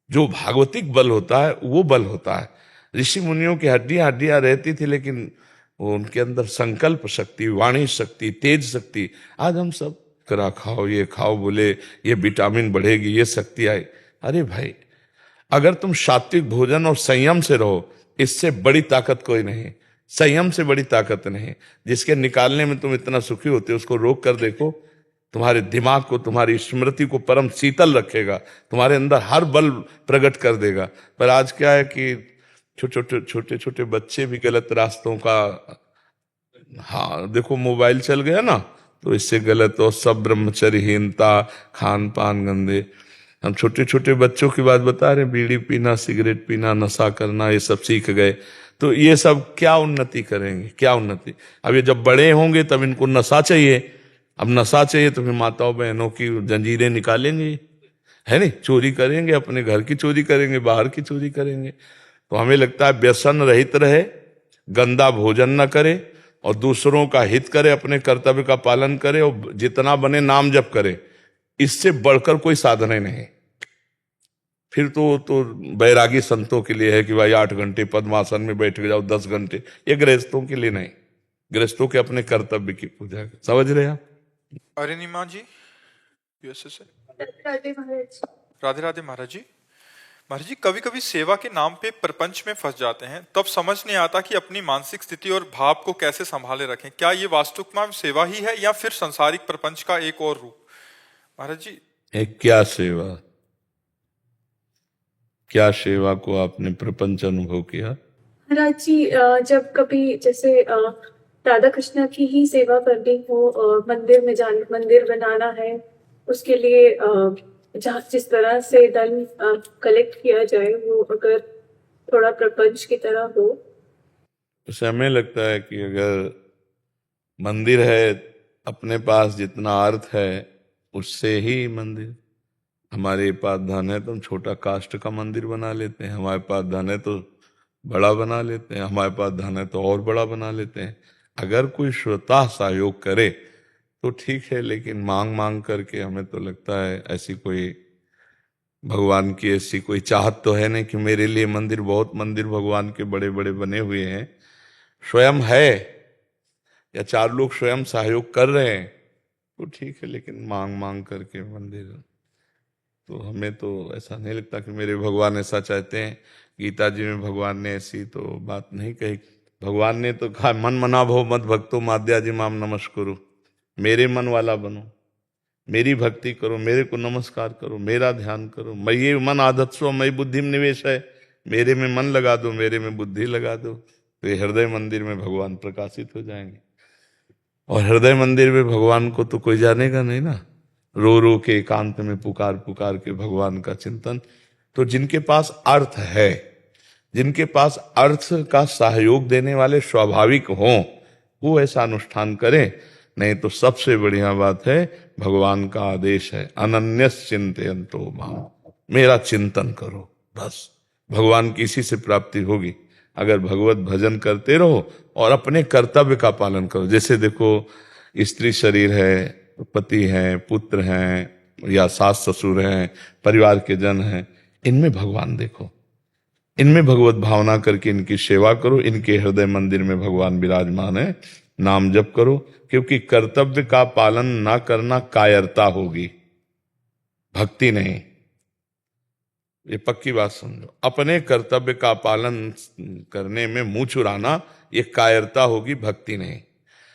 जो भागवतिक बल होता है वो बल होता है। ऋषि मुनियों की हड्डियां हड्डियां रहती थी, लेकिन वो उनके अंदर संकल्प शक्ति, वाणी शक्ति, तेज शक्ति। आज हम सब करा खाओ, ये खाओ, बोले ये विटामिन बढ़ेगी, ये शक्ति आई। अरे भाई, अगर तुम सात्विक भोजन और संयम से रहो, इससे बड़ी ताकत कोई नहीं, संयम से बड़ी ताकत नहीं। जिसके निकालने में तुम इतना सुखी होते हो, उसको रोक कर देखो, तुम्हारे दिमाग को, तुम्हारी स्मृति को परम शीतल रखेगा, तुम्हारे अंदर हर बल प्रकट कर देगा। पर आज क्या है कि छोटे छोटे बच्चे भी गलत रास्तों का, हाँ देखो मोबाइल चल गया ना, तो इससे गलत, और सब ब्रह्मचर्यहीनता, खान पान गंदे। हम छोटे छोटे बच्चों की बात बता रहे, बीड़ी पीना, सिगरेट पीना, नशा करना, ये सब सीख गए। तो ये सब क्या उन्नति करेंगे, क्या उन्नति। अब ये जब बड़े होंगे तब इनको नशा चाहिए। अब नशा चाहिए तो फिर माताओं बहनों की जंजीरें निकालेंगे, है नहीं, चोरी करेंगे, अपने घर की चोरी करेंगे, बाहर की चोरी करेंगे। तो हमें लगता है व्यसन रहित रहे, गंदा भोजन न करे, और दूसरों का हित करे, अपने कर्तव्य का पालन करे, और जितना बने नाम जप करे। इससे बढ़कर कोई साधन ही नहीं। फिर तो बैरागी संतों के लिए है कि भाई 8 घंटे पद्मासन में बैठ जाओ, 10 घंटे। ये गृहस्थों के लिए नहीं, गृहस्थों के अपने कर्तव्य की पूजा। समझ रहे आप? अरिनिमा जी यूएसए से। राधे महाराज। राधे राधे महाराज जी। महाराज जी, कभी कभी सेवा के नाम पे प्रपंच में फंस जाते हैं, तब समझ नहीं आता कि अपनी मानसिक स्थिति और भाव को कैसे संभाले रखें। क्या ये वास्तविक में सेवा ही है या फिर संसारिक प्रपंच का एक और रूप? महाराज जी, एक क्या सेवा, क्या सेवा को आपने प्रपंच अनुभव किया? महाराज जी, जब कभी जैसे राधा कृष्ण की ही सेवा करनी हो, मंदिर में मंदिर बनाना है, उसके लिए जहाँ जिस तरह से धन कलेक्ट किया जाए, वो अगर थोड़ा प्रपंच की तरह हो। उसे हमें लगता है कि अगर मंदिर है, अपने पास जितना अर्थ है उससे ही मंदिर। हमारे पास धन है तो हम छोटा कास्ट का मंदिर बना लेते हैं, हमारे पास धन है तो बड़ा बना लेते हैं, हमारे पास धन है तो और बड़ा बना लेते हैं। अगर कोई स्वतः सहयोग करे तो ठीक है, लेकिन मांग मांग करके हमें तो लगता है ऐसी कोई भगवान की ऐसी कोई चाहत तो है नहीं कि मेरे लिए मंदिर, बहुत मंदिर भगवान के बड़े बड़े बने हुए हैं, स्वयं है या 4 लोग स्वयं सहयोग कर रहे हैं, वो ठीक है, लेकिन मांग मांग करके मंदिर, तो हमें तो ऐसा नहीं लगता कि मेरे भगवान ऐसा चाहते हैं। गीता जी में भगवान ने ऐसी तो बात नहीं कही। भगवान ने तो कहा मन मना भो मत भक्तो माद्या जी माम नमस्कुरु, मेरे मन वाला बनो, मेरी भक्ति करो, मेरे को नमस्कार करो, मेरा ध्यान करो। मयि मन आधत्स्व मयि बुद्धि निवेश है, मेरे में मन लगा दो, मेरे में बुद्धि लगा दो, तो ये हृदय मंदिर में भगवान प्रकाशित हो जाएंगे। और हृदय मंदिर में भगवान को तो कोई जानेगा नहीं ना, रो रो के एकांत में पुकार पुकार के भगवान का चिंतन। तो जिनके पास अर्थ है, जिनके पास अर्थ का सहयोग देने वाले स्वाभाविक हों, वो ऐसा अनुष्ठान करें। नहीं तो सबसे बढ़िया बात है, भगवान का आदेश है अनन्यस चिंतयन्तो माम, मेरा चिंतन करो, बस भगवान की इसी से प्राप्ति होगी। अगर भगवत भजन करते रहो और अपने कर्तव्य का पालन करो। जैसे देखो, स्त्री शरीर है, पति हैं, पुत्र हैं, या सास ससुर हैं, परिवार के जन हैं, इनमें भगवान देखो, इनमें भगवत भावना करके इनकी सेवा करो। इनके हृदय मंदिर में भगवान विराजमान है, नाम जप करो। क्योंकि कर्तव्य का पालन ना करना कायरता होगी, भक्ति नहीं। ये पक्की बात समझो, अपने कर्तव्य का पालन करने में मुंह चुराना ये कायरता होगी, भक्ति नहीं।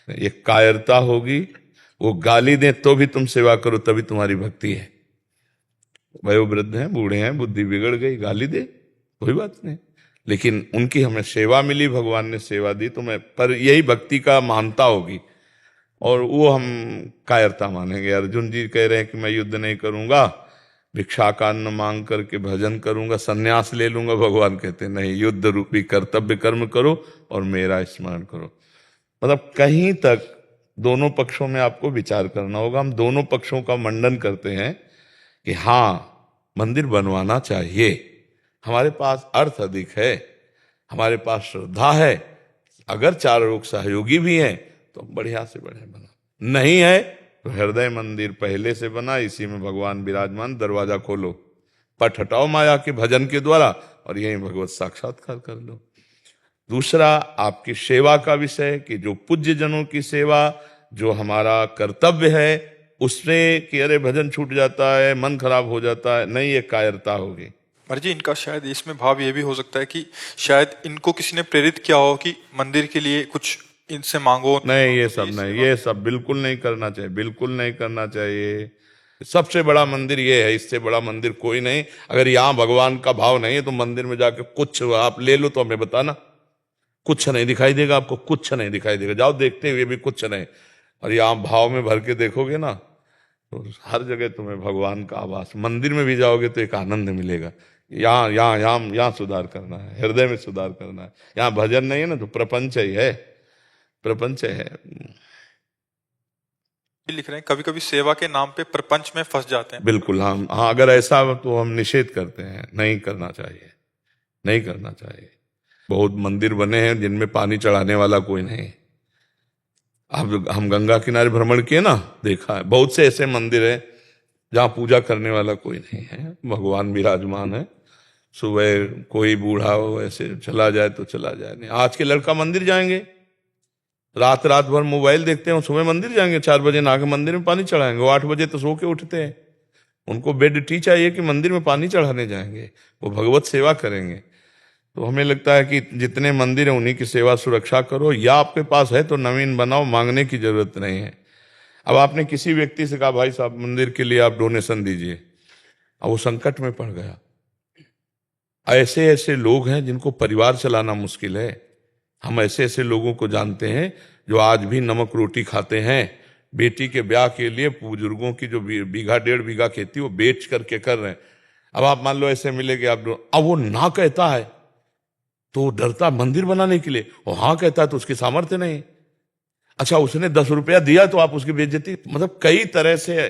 ये कायरता होगी, वो गाली दे तो भी तुम सेवा करो, तभी तुम्हारी भक्ति है। वयोवृद्ध हैं, बूढ़े हैं, बुद्धि बिगड़ गई, गाली दे कोई बात नहीं, लेकिन उनकी हमें सेवा मिली, भगवान ने सेवा दी, तो मैं पर यही भक्ति का महानता होगी। और वो हम कायरता मानेंगे। अर्जुन जी कह रहे हैं कि मैं युद्ध नहीं करूंगा, भिक्षा का अन्न मांग करके भजन करूंगा, सन्यास ले लूंगा। भगवान कहते नहीं, युद्ध रूपी कर्तव्य कर्म करो और मेरा स्मरण करो। मतलब कहीं तक दोनों पक्षों में आपको विचार करना होगा। हम दोनों पक्षों का मंडन करते हैं कि हाँ, मंदिर बनवाना चाहिए, हमारे पास अर्थ अधिक है, हमारे पास श्रद्धा है, अगर चार लोग सहयोगी भी हैं तो बढ़िया से बढ़िया बना, नहीं है तो हृदय मंदिर पहले से बना, इसी में भगवान विराजमान, दरवाजा खोलो, पट हटाओ माया के भजन के द्वारा और यही भगवत साक्षात्कार कर लो। दूसरा, आपकी सेवा का विषय कि जो पूज्य जनों की सेवा, जो हमारा कर्तव्य है, उसमें कि अरे भजन छूट जाता है, मन खराब हो जाता है, नहीं, ये कायरता होगी। महाराज जी, इनका शायद इसमें भाव ये भी हो सकता है कि शायद इनको किसी ने प्रेरित किया हो कि मंदिर के लिए कुछ इनसे मांगो। नहीं, ये सब नहीं, ये सब बिल्कुल नहीं करना चाहिए, बिल्कुल नहीं करना चाहिए। सबसे बड़ा मंदिर ये है, इससे बड़ा मंदिर कोई नहीं। अगर यहाँ भगवान का भाव नहीं है तो मंदिर में जाके कुछ आप ले लो तो हमें बताना, कुछ नहीं दिखाई देगा आपको, कुछ नहीं दिखाई देगा। जाओ देखते हुए भी कुछ नहीं, और यहाँ भाव में भर के देखोगे ना तो हर जगह तुम्हें भगवान का आवास। मंदिर में भी जाओगे तो एक आनंद मिलेगा। यहाँ यहाँ यहाँ यहाँ सुधार करना है, हृदय में सुधार करना है। यहाँ भजन नहीं है ना तो प्रपंच ही है, प्रपंच है। लिख रहे हैं कभी कभी सेवा के नाम पे प्रपंच में फंस जाते हैं। बिल्कुल, हाँ, अगर ऐसा हो तो हम निषेध करते हैं, नहीं करना चाहिए, नहीं करना चाहिए। बहुत मंदिर बने हैं जिनमें पानी चढ़ाने वाला कोई नहीं। अब हम गंगा किनारे भ्रमण किए ना, देखा है बहुत से ऐसे मंदिर हैं जहाँ पूजा करने वाला कोई नहीं है, भगवान विराजमान है। सुबह कोई बूढ़ा हो ऐसे चला जाए तो चला जाए, नहीं। आज के लड़का मंदिर जाएंगे, रात रात भर मोबाइल देखते हैं, सुबह मंदिर जाएंगे, 4 बजे नहा के मंदिर में पानी चढ़ाएंगे। वो 8 बजे तो सो के उठते हैं, उनको बेड टी चाहिए कि मंदिर में पानी चढ़ाने जाएंगे, वो भगवत सेवा करेंगे। तो हमें लगता है कि जितने मंदिर हैं उन्हीं की सेवा सुरक्षा करो, या आपके पास है तो नवीन बनाओ, मांगने की जरूरत नहीं है। अब आपने किसी व्यक्ति से कहा भाई साहब मंदिर के लिए आप डोनेशन दीजिए, अब वो संकट में पड़ गया। ऐसे ऐसे लोग हैं जिनको परिवार चलाना मुश्किल है। हम ऐसे ऐसे लोगों को जानते हैं जो आज भी नमक रोटी खाते हैं, बेटी के ब्याह के लिए बुजुर्गों की जो 1.5 बीघा खेती वो बेच करके कर रहे हैं। अब आप मान लो ऐसे मिलेंगे आप, अब वो ना कहता है तो डरता मंदिर बनाने के लिए, और हाँ कहता है तो उसकी सामर्थ्य नहीं। अच्छा, उसने 10 रुपया दिया तो आप उसकी बेइज्जती, मतलब कई तरह से।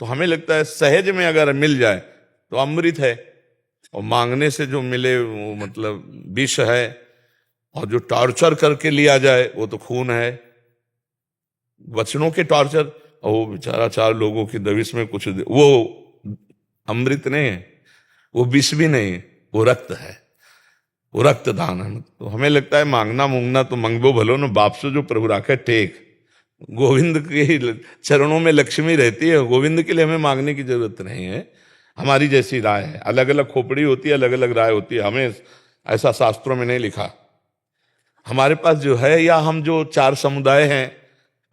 तो हमें लगता है सहज में अगर मिल जाए तो अमृत है, और मांगने से जो मिले वो मतलब विष है, और जो टॉर्चर करके लिया जाए वो तो खून है। वचनों के टॉर्चर, और वो बेचारा 4 लोगों की दबिश में कुछ वो अमृत नहीं है, वो विष भी नहीं है, वो रक्त है, वो रक्तदान है। तो हमें लगता है मांगना मूंगना तो मंगबो भलो न, बाप से जो प्रभु राखे टेक, गोविंद के चरणों में लक्ष्मी रहती है, गोविंद के लिए हमें मांगने की जरूरत नहीं है। हमारी जैसी राय है, अलग अलग खोपड़ी होती है, अलग अलग राय होती है, हमें ऐसा शास्त्रों में नहीं लिखा। हमारे पास जो है, या हम जो 4 समुदाय हैं,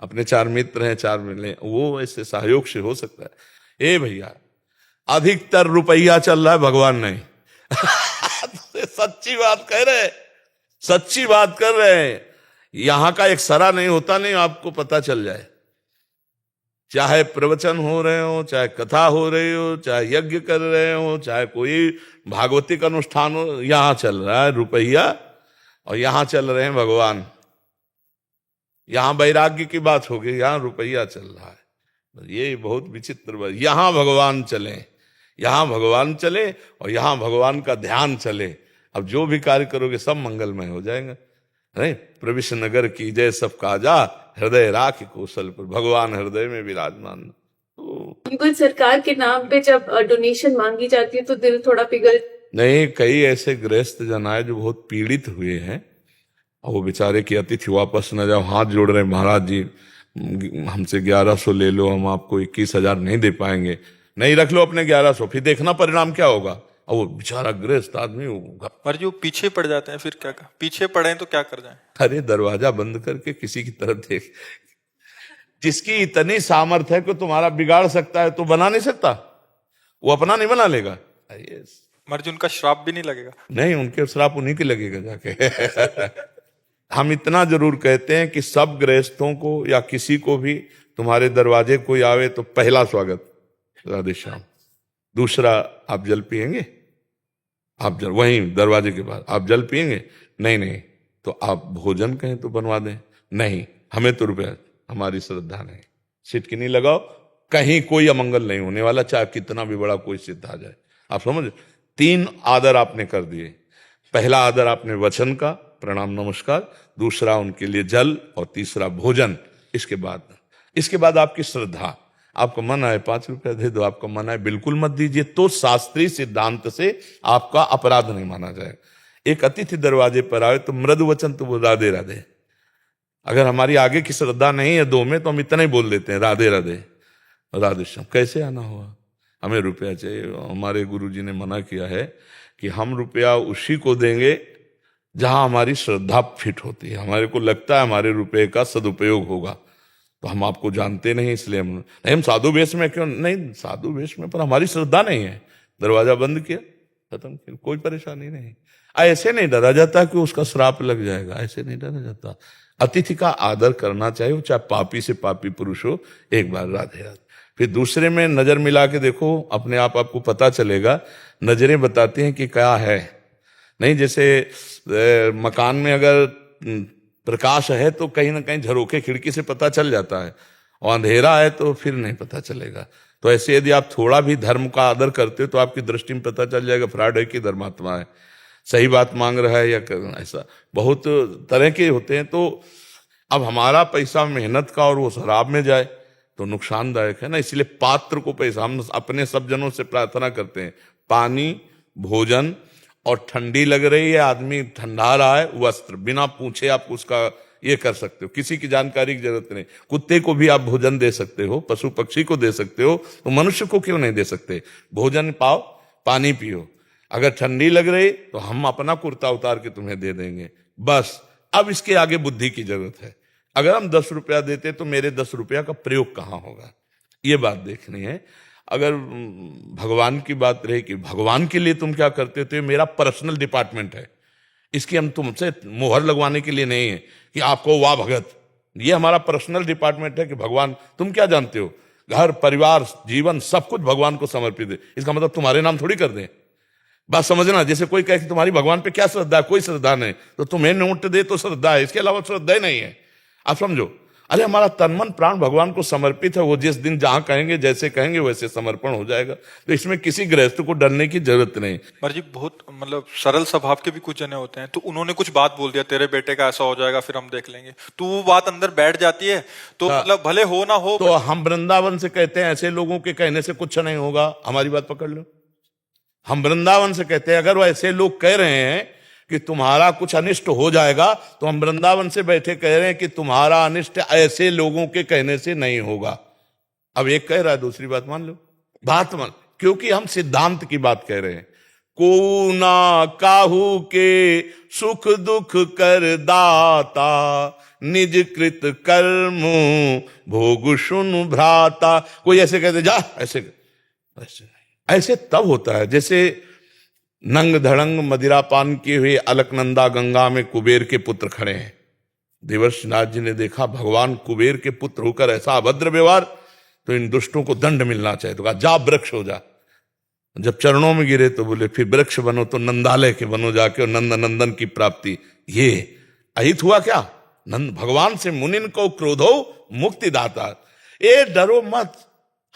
अपने 4 मित्र हैं, 4 मिले, वो ऐसे सहयोग से हो सकता है। ए भैया, अधिकतर रुपया चल रहा है, भगवान नहीं। सच्ची बात कह रहे हैं, सच्ची बात कर रहे हैं। यहां का एक सरा नहीं होता, नहीं आपको पता चल जाए। चाहे प्रवचन हो रहे हो, चाहे कथा हो रही हो, चाहे यज्ञ कर रहे हो, चाहे कोई भागवतिक अनुष्ठान हो, यहां चल रहा है रुपया और यहां चल रहे हैं भगवान। यहां वैराग्य की बात होगी, यहां रुपया चल रहा है। ये बहुत विचित्र बात। यहां भगवान चले, यहां भगवान चले और यहां भगवान का ध्यान चले। अब जो भी कार्य करोगे सब मंगलमय हो जाएगा। नहीं, प्रविश नगर की जय सब काजा, हृदय राख कौशल पर, भगवान हृदय में विराजमान। बिल्कुल, सरकार के नाम पे जब डोनेशन मांगी जाती है तो दिल थोड़ा पिघल। नहीं, कई ऐसे गृहस्थ जन आए जो बहुत पीड़ित हुए हैं और वो बेचारे की अतिथि वापस न जाओ, हाथ जोड़ रहे, महाराज जी हमसे 1100 ले लो, हम आपको 21,000 नहीं दे पाएंगे। नहीं, रख लो अपने 1100, फिर देखना परिणाम क्या होगा। और वो बेचारा गृहस्थ आदमी होगा। पर जो पीछे पड़ जाते हैं, फिर क्या कर, पीछे पड़े तो क्या कर जाएं? अरे दरवाजा बंद करके किसी की तरफ देख। जिसकी इतनी सामर्थ्य है कि तुम्हारा बिगाड़ सकता है तो बना नहीं सकता, वो अपना नहीं बना लेगा। यस, मर्जी उनका श्राप भी नहीं लगेगा। नहीं, उनके श्राप उन्हीं के लगेगा जाके। हम इतना जरूर कहते हैं कि सब गृहस्थों को या किसी को भी तुम्हारे दरवाजे कोई आवे तो पहला स्वागत राधे श्याम, दूसरा आप जल पिएंगे, आप जल, वहीं दरवाजे के बाद आप जल पिएंगे, नहीं नहीं तो आप भोजन कहें तो बनवा दें, नहीं हमें तो रुपया, हमारी श्रद्धा नहीं। सिटकिनी लगाओ, कहीं कोई अमंगल नहीं होने वाला, चाहे कितना भी बड़ा कोई सिद्ध आ जाए। आप समझ, 3 आदर आपने कर दिए। पहला आदर आपने वचन का, प्रणाम नमस्कार, दूसरा उनके लिए जल और तीसरा भोजन। इसके बाद आपकी श्रद्धा। आपको मन आए 5 रुपया दे दो, आपको मन आए बिल्कुल मत दीजिए, तो शास्त्रीय सिद्धांत से आपका अपराध नहीं माना जाएगा। एक अतिथि दरवाजे पर आए तो मृदु वचन तो राधे राधे। अगर हमारी आगे की श्रद्धा नहीं है 2 में तो हम इतना ही बोल देते हैं राधे राधे राधे श्याम। कैसे आना हुआ, हमें रुपया चाहिए। हमारे गुरुजी ने मना किया है कि हम रुपया उसी को देंगे जहां हमारी श्रद्धा फिट होती है। हमारे को लगता है हमारे रुपये का सदुपयोग होगा, तो हम आपको जानते नहीं इसलिए हम साधु वेश में क्यों नहीं, साधु वेश में, पर हमारी श्रद्धा नहीं है। दरवाजा बंद किया, खत्म किया, कोई परेशानी नहीं। ऐसे नहीं डरा जाता कि उसका श्राप लग जाएगा, ऐसे नहीं डरा जाता। अतिथि का आदर करना चाहिए, वो चाहे पापी से पापी पुरुष हो। एक बार राधे राधे, फिर दूसरे में नजर मिला के देखो, अपने आप आपको पता चलेगा। नजरें बताती हैं कि क्या है। नहीं, जैसे मकान में अगर प्रकाश है तो कहीं ना कहीं झरोखे खिड़की से पता चल जाता है, और अंधेरा है तो फिर नहीं पता चलेगा। तो ऐसे यदि आप थोड़ा भी धर्म का आदर करते हो तो आपकी दृष्टि में पता चल जाएगा फ्रॉड है कि धर्मात्मा है, सही बात मांग रहा है या ऐसा बहुत तरह के होते हैं। तो अब हमारा पैसा मेहनत का और वो शराब में जाए तो नुकसानदायक है ना। इसलिए पात्र को पैसा, हम अपने सब जनों से प्रार्थना करते हैं, पानी, भोजन, और ठंडी लग रही है, आदमी ठंडा रहा है, वस्त्र, बिना पूछे आप उसका ये कर सकते हो, किसी की जानकारी की जरूरत नहीं। कुत्ते को भी आप भोजन दे सकते हो, पशु पक्षी को दे सकते हो, तो मनुष्य को क्यों नहीं दे सकते। भोजन पाओ, पानी पियो। अगर ठंडी लग रही तो हम अपना कुर्ता उतार के तुम्हें दे देंगे, बस। अब इसके आगे बुद्धि की जरूरत है। अगर हम 10 रुपया देते तो मेरे 10 रुपया का प्रयोग कहाँ होगा, ये बात देखनी है। अगर भगवान की बात रहे कि भगवान के लिए तुम क्या करते हो, तो ये मेरा पर्सनल डिपार्टमेंट है, इसकी हम तुमसे मोहर लगवाने के लिए नहीं है कि आपको वाह भगत। ये हमारा पर्सनल डिपार्टमेंट है कि भगवान तुम क्या जानते हो, घर परिवार जीवन सब कुछ भगवान को समर्पित है। इसका मतलब तुम्हारे नाम थोड़ी कर दें। बात समझना, जैसे कोई कहे कि तुम्हारी भगवान पे क्या श्रद्धा है, कोई श्रद्धा नहीं, तो तुम्हें नोट दे तो श्रद्धा है, इसके अलावा श्रद्धा ही नहीं है। आप समझो, अरे हमारा तन मन प्राण भगवान को समर्पित है, वो जिस दिन जहां कहेंगे जैसे कहेंगे वैसे समर्पण हो जाएगा। तो इसमें किसी गृहस्थ को डरने की जरूरत नहीं। पर जी बहुत मतलब सरल स्वभाव के भी कुछ जने होते हैं, तो उन्होंने कुछ बात बोल दिया, तेरे बेटे का ऐसा हो जाएगा, फिर हम देख लेंगे, तो वो बात अंदर बैठ जाती है। तो मतलब भले हो ना हो, तो हम वृंदावन से कहते हैं ऐसे लोगों के कहने से कुछ नहीं होगा, हमारी बात पकड़ लो। हम वृंदावन से कहते हैं अगर वो ऐसे लोग कह रहे हैं कि तुम्हारा कुछ अनिष्ट हो जाएगा, तो हम वृंदावन से बैठे कह रहे हैं कि तुम्हारा अनिष्ट ऐसे लोगों के कहने से नहीं होगा। अब एक कह रहा है, दूसरी बात मान लो, बात मान, क्योंकि हम सिद्धांत की बात कह रहे हैं। को ना काहू के सुख दुख कर दाता, निज कृत कर्म भोग सुन भ्राता। कोई ऐसे कहते जा, ऐसे ऐसे तब होता है जैसे नंग धड़ंग मदिरापान किए हुए अलकनंदा गंगा में कुबेर के पुत्र खड़े हैं। देवर्षि नारद जी ने देखा भगवान कुबेर के पुत्र होकर ऐसा अभद्र व्यवहार, तो इन दुष्टों को दंड मिलना चाहिए। तो कहा जा वृक्ष हो जा। जब चरणों में गिरे तो बोले फिर वृक्ष बनो, तो नंदालय के बनो जाके, और नंद नंदन की प्राप्ति। ये अहित हुआ क्या? नंद भगवान से मुनिन को क्रोधो मुक्ति दाता। ए डरो मत।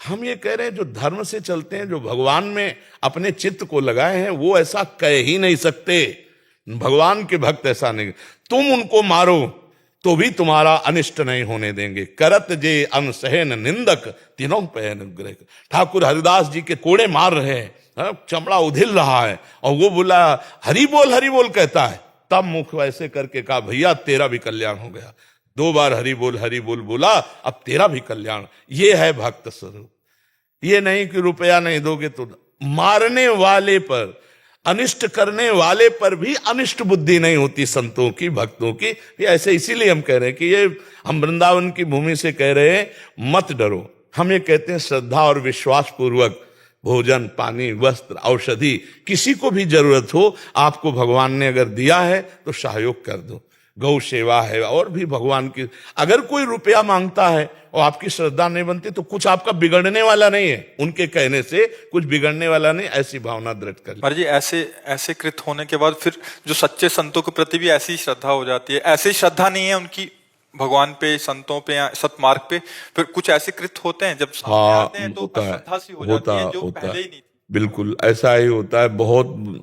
हम ये कह रहे हैं जो धर्म से चलते हैं, जो भगवान में अपने चित्त को लगाए हैं, वो ऐसा कह ही नहीं सकते। भगवान के भक्त ऐसा नहीं, तुम उनको मारो तो भी तुम्हारा अनिष्ट नहीं होने देंगे। करत जे अनसहन निंदक तीनों पे अनुग्रह। ठाकुर हरिदास जी के कोड़े मार रहे हैं, चमड़ा उधिल रहा है, और वो बोला हरि बोल कहता है। तब मुख ऐसे करके कहा भैया तेरा भी कल्याण हो गया। 2 बार हरि बोल बोला, अब तेरा भी कल्याण। ये है भक्त स्वरूप। ये नहीं कि रुपया नहीं दोगे तो। मारने वाले पर, अनिष्ट करने वाले पर भी अनिष्ट बुद्धि नहीं होती संतों की, भक्तों की। ये ऐसे इसीलिए हम कह रहे हैं कि ये हम वृंदावन की भूमि से कह रहे हैं मत डरो। हम ये कहते हैं श्रद्धा और विश्वास पूर्वक भोजन, पानी, वस्त्र, औषधि, किसी को भी जरूरत हो, आपको भगवान ने अगर दिया है तो सहयोग कर दो। गौ सेवा है, और भी भगवान की। अगर कोई रुपया मांगता है और आपकी श्रद्धा नहीं बनती, तो कुछ आपका बिगड़ने वाला नहीं है, उनके कहने से कुछ बिगड़ने वाला नहीं, ऐसी भावना दृढ़ कर। महाराज जी ऐसे कृत होने के बाद फिर जो सच्चे संतों के प्रति भी ऐसी श्रद्धा हो जाती है, ऐसी श्रद्धा नहीं है उनकी भगवान पे, संतों पे या सतमार्ग पे, फिर कुछ ऐसे कृत होते हैं जब सामने आते हैं तो श्रद्धा सी हो जाती है जो पहले ही नहीं थी। बिल्कुल ऐसा ही होता है बहुत।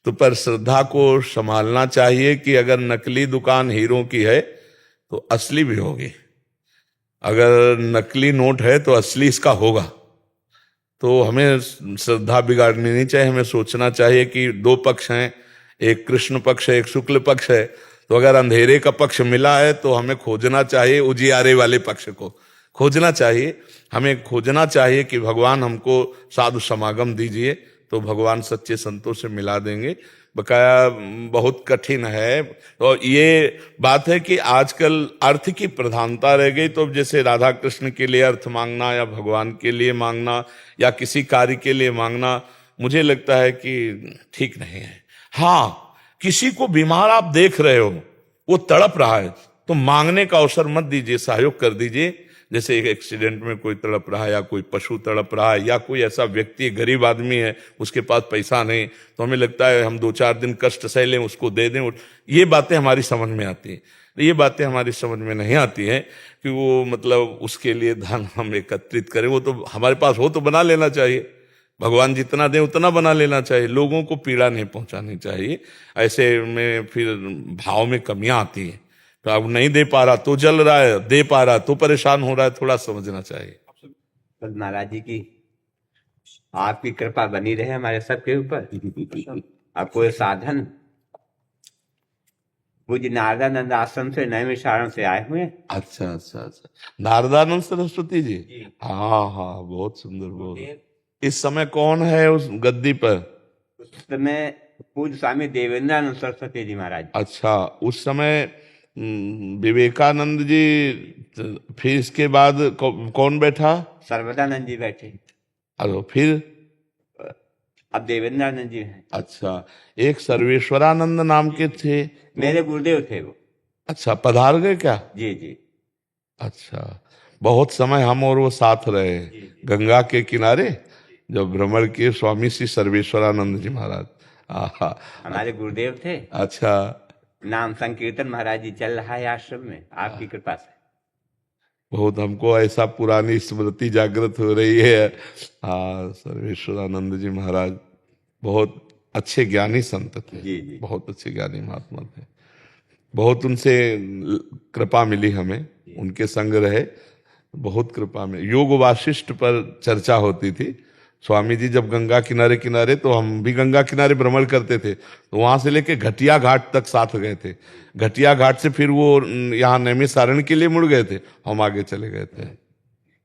तो पर श्रद्धा को संभालना चाहिए कि अगर नकली दुकान हीरो की है तो असली भी होगी, अगर नकली नोट है तो असली इसका होगा। तो हमें श्रद्धा बिगाड़नी नहीं चाहिए। हमें सोचना चाहिए कि 2 पक्ष हैं, एक कृष्ण पक्ष है, एक शुक्ल पक्ष है। तो अगर अंधेरे का पक्ष मिला है तो हमें खोजना चाहिए उजियारे वाले पक्ष को खोजना चाहिए। हमें खोजना चाहिए कि भगवान हमको साधु समागम दीजिए, तो भगवान सच्चे संतों से मिला देंगे। बकाया बहुत कठिन है। तो ये बात है कि आजकल अर्थ की प्रधानता रह गई। तो जैसे राधा कृष्ण के लिए अर्थ मांगना, या भगवान के लिए मांगना, या किसी कार्य के लिए मांगना, मुझे लगता है कि ठीक नहीं है। हाँ, किसी को बीमार आप देख रहे हो, वो तड़प रहा है, तो मांगने का अवसर मत दीजिए, सहयोग कर दीजिए। जैसे एक एक्सीडेंट में कोई तड़प रहा है, या कोई पशु तड़प रहा है, या कोई ऐसा व्यक्ति गरीब आदमी है, उसके पास पैसा नहीं, तो हमें लगता है हम 2-4 दिन कष्ट सह लें, उसको दे दें। ये बातें हमारी समझ में आती हैं। ये बातें हमारी समझ में नहीं आती हैं कि वो मतलब उसके लिए धन हम एकत्रित करें। वो तो हमारे पास हो तो बना लेना चाहिए, भगवान जितना दे उतना बना लेना चाहिए। लोगों को पीड़ा नहीं पहुंचानी चाहिए। ऐसे में फिर भाव में कमियां आती हैं। तो अब नहीं दे पा रहा तो जल रहा है, दे पा रहा तो परेशान हो रहा है। थोड़ा समझना चाहिए। महाराज जी की आपकी कृपा बनी रहे हमारे सबके ऊपर। आपको ये साधन पूज्य नारदानंद आश्रम से नए सारण से आए हुए। अच्छा अच्छा अच्छा, नारदानंद सरस्वती जी। हाँ हाँ, बहुत सुंदर। बहुत इस समय कौन है उस गद्दी पर? उस समय पूज्य स्वामी देवेंद्रानंद सरस्वती जी महाराज। अच्छा, उस समय विवेकानंद जी, फिर इसके बाद कौन बैठा? सर्वदानंद जी बैठे। अरे फिर अब देवेंद्रानंद जी हैं। अच्छा, एक सर्वेश्वरानंद नाम के थे, मेरे गुरुदेव थे वो। अच्छा, पधार गए क्या? जी जी। अच्छा, बहुत समय हम और वो साथ रहे गंगा के किनारे जब भ्रमण किए, स्वामी श्री सर्वेश्वरानंद जी महाराज। हमारे गुरुदेव थे। अच्छा, नाम संकीर्तन महाराज जी चल रहा है आश्रम में, आपकी कृपा से। बहुत हमको ऐसा पुरानी स्मृति जागृत हो रही है। हाँ, सर्वेश्वरानंद जी महाराज बहुत अच्छे ज्ञानी संत थे। जी जी। बहुत अच्छे ज्ञानी महात्मा थे। बहुत उनसे कृपा मिली हमें, उनके संग रहे, बहुत कृपा मिली। योग वाशिष्ठ पर चर्चा होती थी, स्वामी जी जब गंगा किनारे किनारे, तो हम भी गंगा किनारे भ्रमण करते थे, तो वहां से लेके घटिया घाट तक साथ गए थे। घटिया घाट से फिर वो यहाँ नैमिषारण्य के लिए मुड़ गए थे, हम आगे चले गए थे।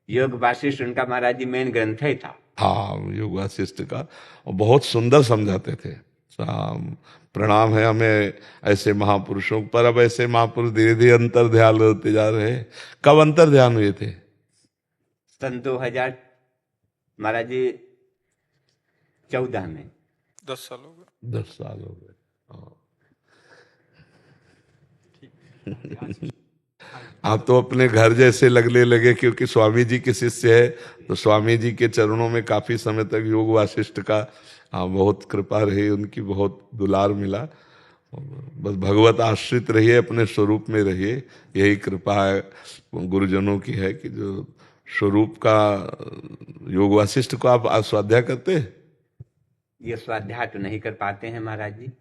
योग वासिष्ठ उनका महाराज जी मेन ग्रंथ ही था। हाँ, योग वासिष्ठ का, और बहुत सुंदर समझाते थे। प्रणाम है हमें ऐसे महापुरुषों पर। अब ऐसे महापुरुष धीरे धीरे अंतर ध्यान होते जा रहे हैं। कब अंतर ध्यान हुए थे? सन 2000 महाराज जी 14 में। 10 साल हो गए। 10 साल हो गए। आप तो अपने घर जैसे लगने लगे, क्योंकि स्वामी जी के शिष्य है, तो स्वामी जी के चरणों में काफी समय तक योग वासिष्ठ का बहुत कृपा रही, उनकी बहुत दुलार मिला। बस भगवत आश्रित रहिए, अपने स्वरूप में रहिए, यही कृपा है गुरुजनों की है कि जो स्वरूप का योग वासिष्ठ को आप स्वाध्याय करते हैं। ये स्वाध्याय तो नहीं कर पाते हैं महाराज जी,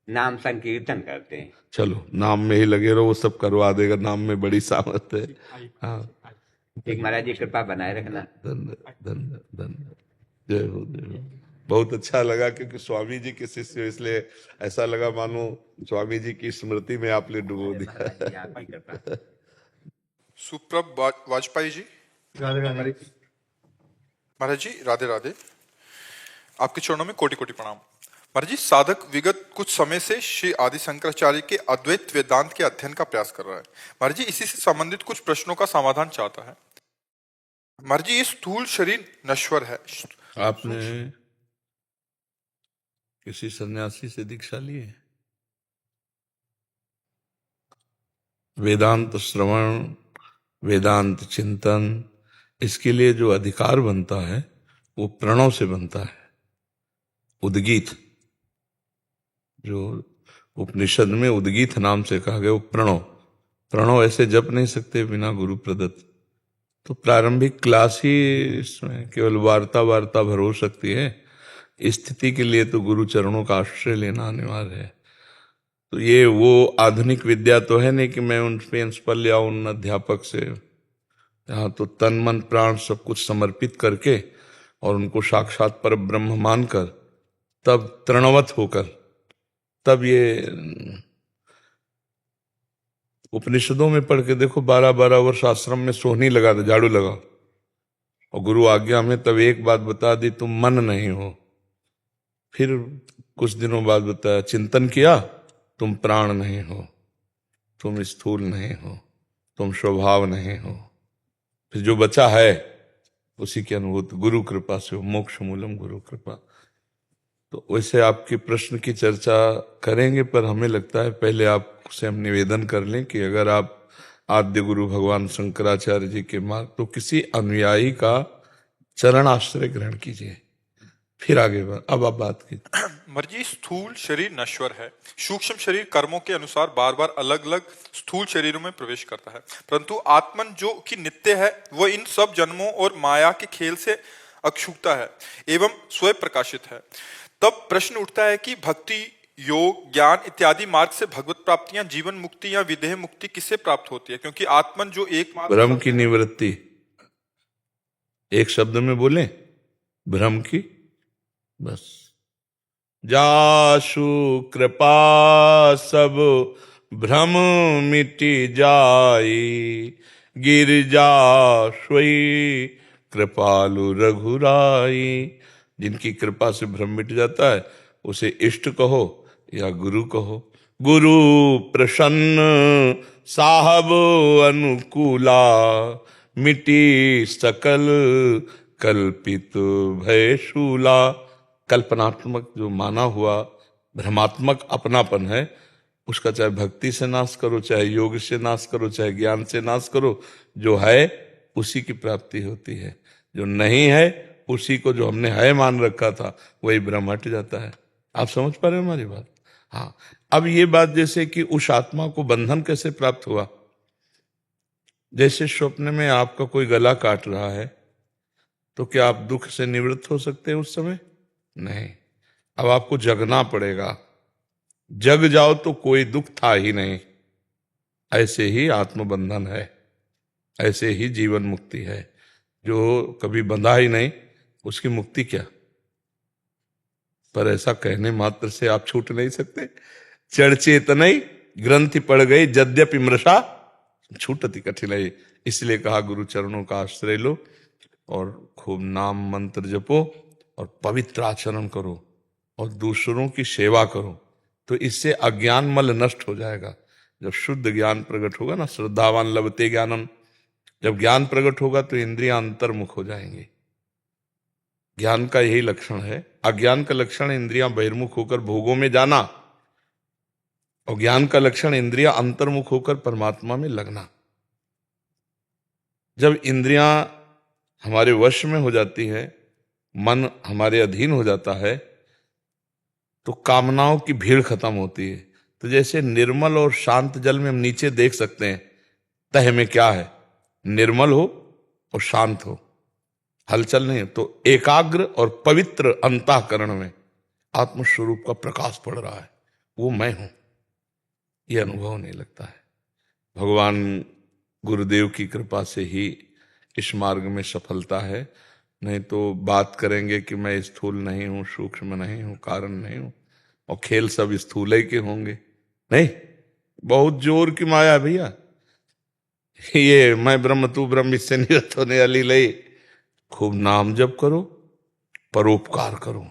नाम संकीर्तन करते हैं। चलो, नाम में ही लगे रहो, वो सब करवा देगा, नाम में बड़ी सामर्थ्य है। हाँ, एक महाराज जी कृपा बनाए रखना। धन्यवाद, धन्यवाद, धन्यवाद। जय हो, जय हो। बहुत अच्छा लगा, क्योंकि स्वामी जी के शिष्य हो, इसलिए ऐसा लगा मानो स्वामी जी की स्मृति में आपने डुबो दिया। महाराज जी आपकी कृपा। सुप्रभ वाजपेयी जी। महाराज जी राधे राधे, आपके चरणों में कोटि कोटि प्रणाम। महाराज जी, साधक विगत कुछ समय से श्री आदि शंकराचार्य के अद्वैत वेदांत के अध्ययन का प्रयास कर रहा है। महाराज जी, इसी से संबंधित कुछ प्रश्नों का समाधान चाहता है। महाराज जी, ये स्थूल शरीर नश्वर है। आपने किसी सन्यासी से दीक्षा ली है? वेदांत श्रवण, वेदांत चिंतन, इसके लिए जो अधिकार बनता है वो प्रणव से बनता है। उद्गीत, जो उपनिषद में उद्गीत नाम से कहा गया, वो प्रणव। प्रणव ऐसे जप नहीं सकते बिना गुरु प्रदत्त। तो प्रारंभिक क्लास ही इसमें केवल वार्ता भर हो सकती है। स्थिति के लिए तो गुरु चरणों का आश्रय लेना अनिवार्य है। तो ये वो आधुनिक विद्या तो है नहीं कि मैं उन प्रिंसिपल या उन अध्यापक से, यहाँ तो तन मन प्राण सब कुछ समर्पित करके और उनको साक्षात पर ब्रह्म मानकर, तब तृणवत होकर, तब ये उपनिषदों में पढ़ के देखो, 12-12 वर्ष आश्रम में सोहनी लगा दे, झाड़ू लगा, और गुरु आज्ञा में तब एक बात बता दी, तुम मन नहीं हो। फिर कुछ दिनों बाद बताया, चिंतन किया, तुम प्राण नहीं हो, तुम स्थूल नहीं हो, तुम स्वभाव नहीं हो। फिर जो बचा है उसी की अनुभूति गुरु कृपा से हो, मोक्ष मूलम गुरु कृपा। तो वैसे आपके प्रश्न की चर्चा करेंगे, पर हमें लगता है पहले आपसे हम निवेदन कर लें कि अगर आप आद्य गुरु भगवान शंकराचार्य जी के मार्ग, तो किसी अनुयायी का चरण आश्रय ग्रहण कीजिए, फिर आगे बढ़। अब आप बात कीजिए। मर्जी, स्थूल शरीर नश्वर है। सूक्ष्म शरीर कर्मों के अनुसार बार बार अलग अलग स्थूल शरीरों में प्रवेश करता है, परंतु आत्मन जो कि नित्य है, वह इन सब जन्मों और माया के खेल से अक्षुब्ध है एवं स्वयं प्रकाशित है। तब प्रश्न उठता है कि भक्ति, योग, ज्ञान इत्यादि मार्ग से भगवत प्राप्तियां, जीवन मुक्ति या विदेह मुक्ति किससे प्राप्त होती है? क्योंकि आत्मन जो एकमात्र भ्रम की निवृत्ति, एक शब्द में बोले, भ्रम की, बस। जासु कृपा सब भ्रम मिटि जाई, गिरजा सोई कृपालु रघुराई। जिनकी कृपा से भ्रम मिट जाता है उसे इष्ट कहो या गुरु कहो। गुरु प्रसन्न साहब अनुकूला, मिटी सकल कल्पित भय शूला। कल्पनात्मक जो माना हुआ भ्रमात्मक अपनापन है, उसका चाहे भक्ति से नाश करो, चाहे योग से नाश करो, चाहे ज्ञान से नाश करो, जो है उसी की प्राप्ति होती है। जो नहीं है उसी को जो हमने है मान रखा था, वही भ्रम हट जाता है। आप समझ पा रहे हो हमारी बात? हाँ। अब ये बात, जैसे कि उस आत्मा को बंधन कैसे प्राप्त हुआ? जैसे स्वप्न में आपका कोई गला काट रहा है, तो क्या आप दुख से निवृत्त हो सकते हैं उस समय? नहीं। अब आपको जगना पड़ेगा। जग जाओ तो कोई दुख था ही नहीं। ऐसे ही आत्मबंधन है, ऐसे ही जीवन मुक्ति है। जो कभी बंधा ही नहीं, उसकी मुक्ति क्या? पर ऐसा कहने मात्र से आप छूट नहीं सकते। चढ़ चेतनई ग्रंथि पड़ गई यद्यपि मृषा छूटती कठिनाई। इसलिए कहा गुरु चरणों का आश्रय लो और खूब नाम मंत्र जपो और पवित्र आचरण करो और दूसरों की सेवा करो, तो इससे अज्ञान मल नष्ट हो जाएगा। जब शुद्ध ज्ञान प्रकट होगा ना, श्रद्धावान लभते ज्ञानम, जब ज्ञान प्रकट होगा तो इंद्रियां अंतर्मुख हो जाएंगी। ज्ञान का यही लक्षण है। अज्ञान का लक्षण इंद्रियां बहिर्मुख होकर भोगों में जाना, और ज्ञान का लक्षण इंद्रियां अंतर्मुख होकर परमात्मा में लगना। जब इंद्रियां हमारे वश में हो जाती है, मन हमारे अधीन हो जाता है, तो कामनाओं की भीड़ खत्म होती है। तो जैसे निर्मल और शांत जल में हम नीचे देख सकते हैं, तह में क्या है, निर्मल हो और शांत हो, हलचल नहीं है, तो एकाग्र और पवित्र अंतःकरण में आत्मस्वरूप का प्रकाश पड़ रहा है, वो मैं हूं, ये अनुभव नहीं लगता है। भगवान गुरुदेव की कृपा से ही इस मार्ग में सफलता है। नहीं तो बात करेंगे कि मैं स्थूल नहीं हूं, सूक्ष्म नहीं हूं, कारण नहीं हूं, और खेल सब स्थूल ही के होंगे। नहीं, बहुत जोर की माया है भैया। ये मैं ब्रह्म तू ब्रह्म, इससे निरत होने वाली लई। खूब नाम जप करो, परोपकार करो,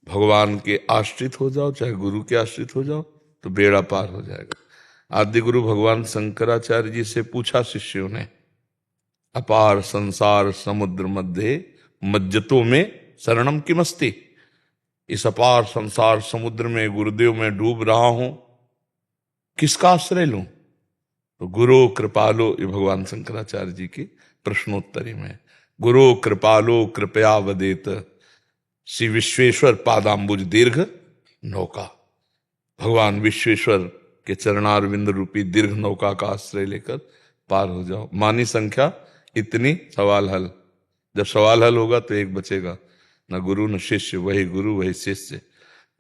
भगवान के आश्रित हो जाओ, चाहे गुरु के आश्रित हो जाओ, तो बेड़ा पार हो जाएगा। आदि गुरु भगवान शंकराचार्य जी से पूछा शिष्यों ने, अपार संसार समुद्र मध्य मज्जतों में शरणम किमस्ति। इस अपार संसार समुद्र में गुरुदेव में डूब रहा हूं, किसका आश्रय लूं? तो गुरु कृपालो, ये भगवान शंकराचार्य जी की प्रश्नोत्तरी में, गुरु कृपालो कृपया वदेत श्री विश्वेश्वर पादाम्बुज दीर्घ नौका। भगवान विश्वेश्वर के चरणारविंद रूपी दीर्घ नौका का आश्रय लेकर पार हो जाओ। मानी संख्या इतनी, सवाल हल। जब सवाल हल होगा तो एक बचेगा, न गुरु न शिष्य, वही गुरु वही शिष्य,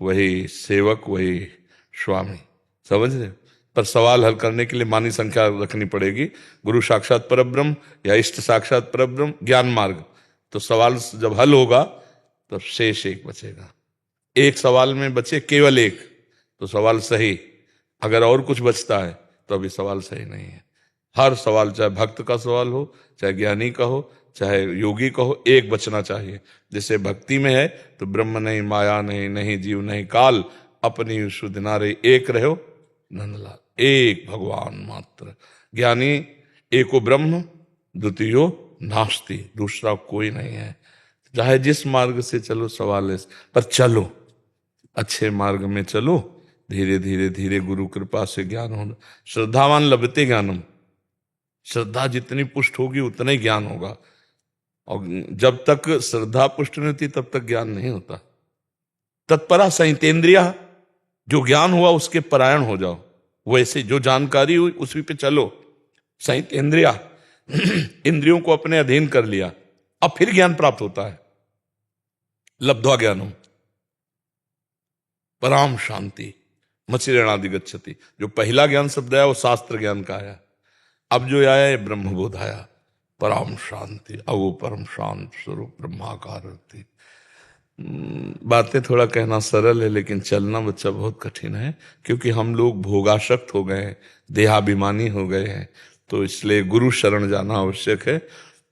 वही सेवक वही स्वामी। समझ रहे? पर सवाल हल करने के लिए मानी संख्या रखनी पड़ेगी। गुरु साक्षात परब्रह्म या इष्ट साक्षात परब्रह्म, ज्ञान मार्ग। तो सवाल जब हल होगा तो शेष एक बचेगा। एक सवाल में बचे केवल एक, तो सवाल सही। अगर और कुछ बचता है तो अभी सवाल सही नहीं है। हर सवाल, चाहे भक्त का सवाल हो, चाहे ज्ञानी का हो, चाहे योगी का हो, एक बचना चाहिए। जैसे भक्ति में है तो ब्रह्म नहीं, माया नहीं, नहीं जीव नहीं काल, अपनी शुद्ध नारे एक रहो नंदलाल, एक भगवान मात्र। ज्ञानी एको ब्रह्म द्वितीयो नास्ति, दूसरा कोई नहीं है। चाहे जिस मार्ग से चलो, सवाल है, पर चलो अच्छे मार्ग में चलो। धीरे धीरे धीरे गुरु कृपा से ज्ञान होना। श्रद्धावान लभते ज्ञानम, श्रद्धा जितनी पुष्ट होगी उतना ही ज्ञान होगा। और जब तक श्रद्धा पुष्ट नहीं होती तब तक ज्ञान नहीं होता। तत्परा संहितेंद्रिया, जो ज्ञान हुआ उसके परायण हो जाओ। वैसे जो जानकारी हुई उसी पे चलो। संहितेंद्रिया, इंद्रियों को अपने अधीन कर लिया, अब फिर ज्ञान प्राप्त होता है। लब्ध्वा ज्ञानम पराम शांति मचिरेणादि गच्छति। जो पहला ज्ञान शब्द आया वो शास्त्र ज्ञान का आया। अब जो आया है ब्रह्मबोध आया, पराम शांति, अब वो परम शांत स्वरूप ब्रह्माकार होती। बातें थोड़ा कहना सरल है, लेकिन चलना बच्चा बहुत कठिन है, क्योंकि हम लोग भोगाशक्त हो गए हैं, देहाभिमानी हो गए हैं। तो इसलिए गुरु शरण जाना आवश्यक है।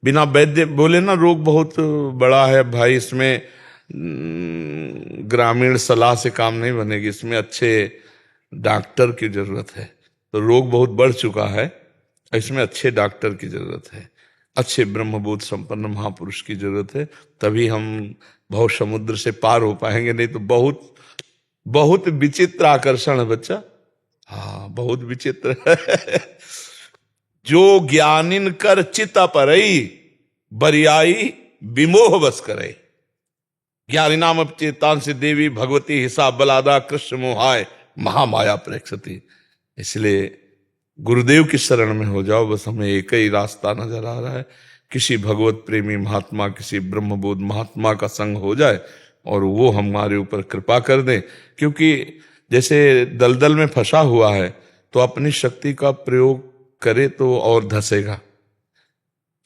बिना वैद्य बोले ना, रोग बहुत बड़ा है भाई, इसमें ग्रामीण सलाह से काम नहीं बनेगी, इसमें अच्छे डॉक्टर की जरूरत है। तो रोग बहुत बढ़ चुका है, इसमें अच्छे डॉक्टर की जरूरत है, अच्छे ब्रह्मबोध संपन्न महापुरुष की जरूरत है। तभी हम भव समुद्र से पार हो पाएंगे। नहीं तो बहुत बहुत विचित्र आकर्षण है बच्चा। हाँ, बहुत विचित्र है। जो ज्ञानिन कर चिता परई, बरियाई विमोह बस करे। ज्ञानी नाम चेतान से देवी भगवती हिसाब बलादा कृष्ण मोहाय महामाया प्रेक्षती। इसलिए गुरुदेव की शरण में हो जाओ, बस हमें एक ही रास्ता नजर आ रहा है। किसी भगवत प्रेमी महात्मा, किसी ब्रह्मबोध महात्मा का संग हो जाए और वो हमारे ऊपर कृपा कर दें। क्योंकि जैसे दलदल में फंसा हुआ है तो अपनी शक्ति का प्रयोग करे तो और धंसेगा।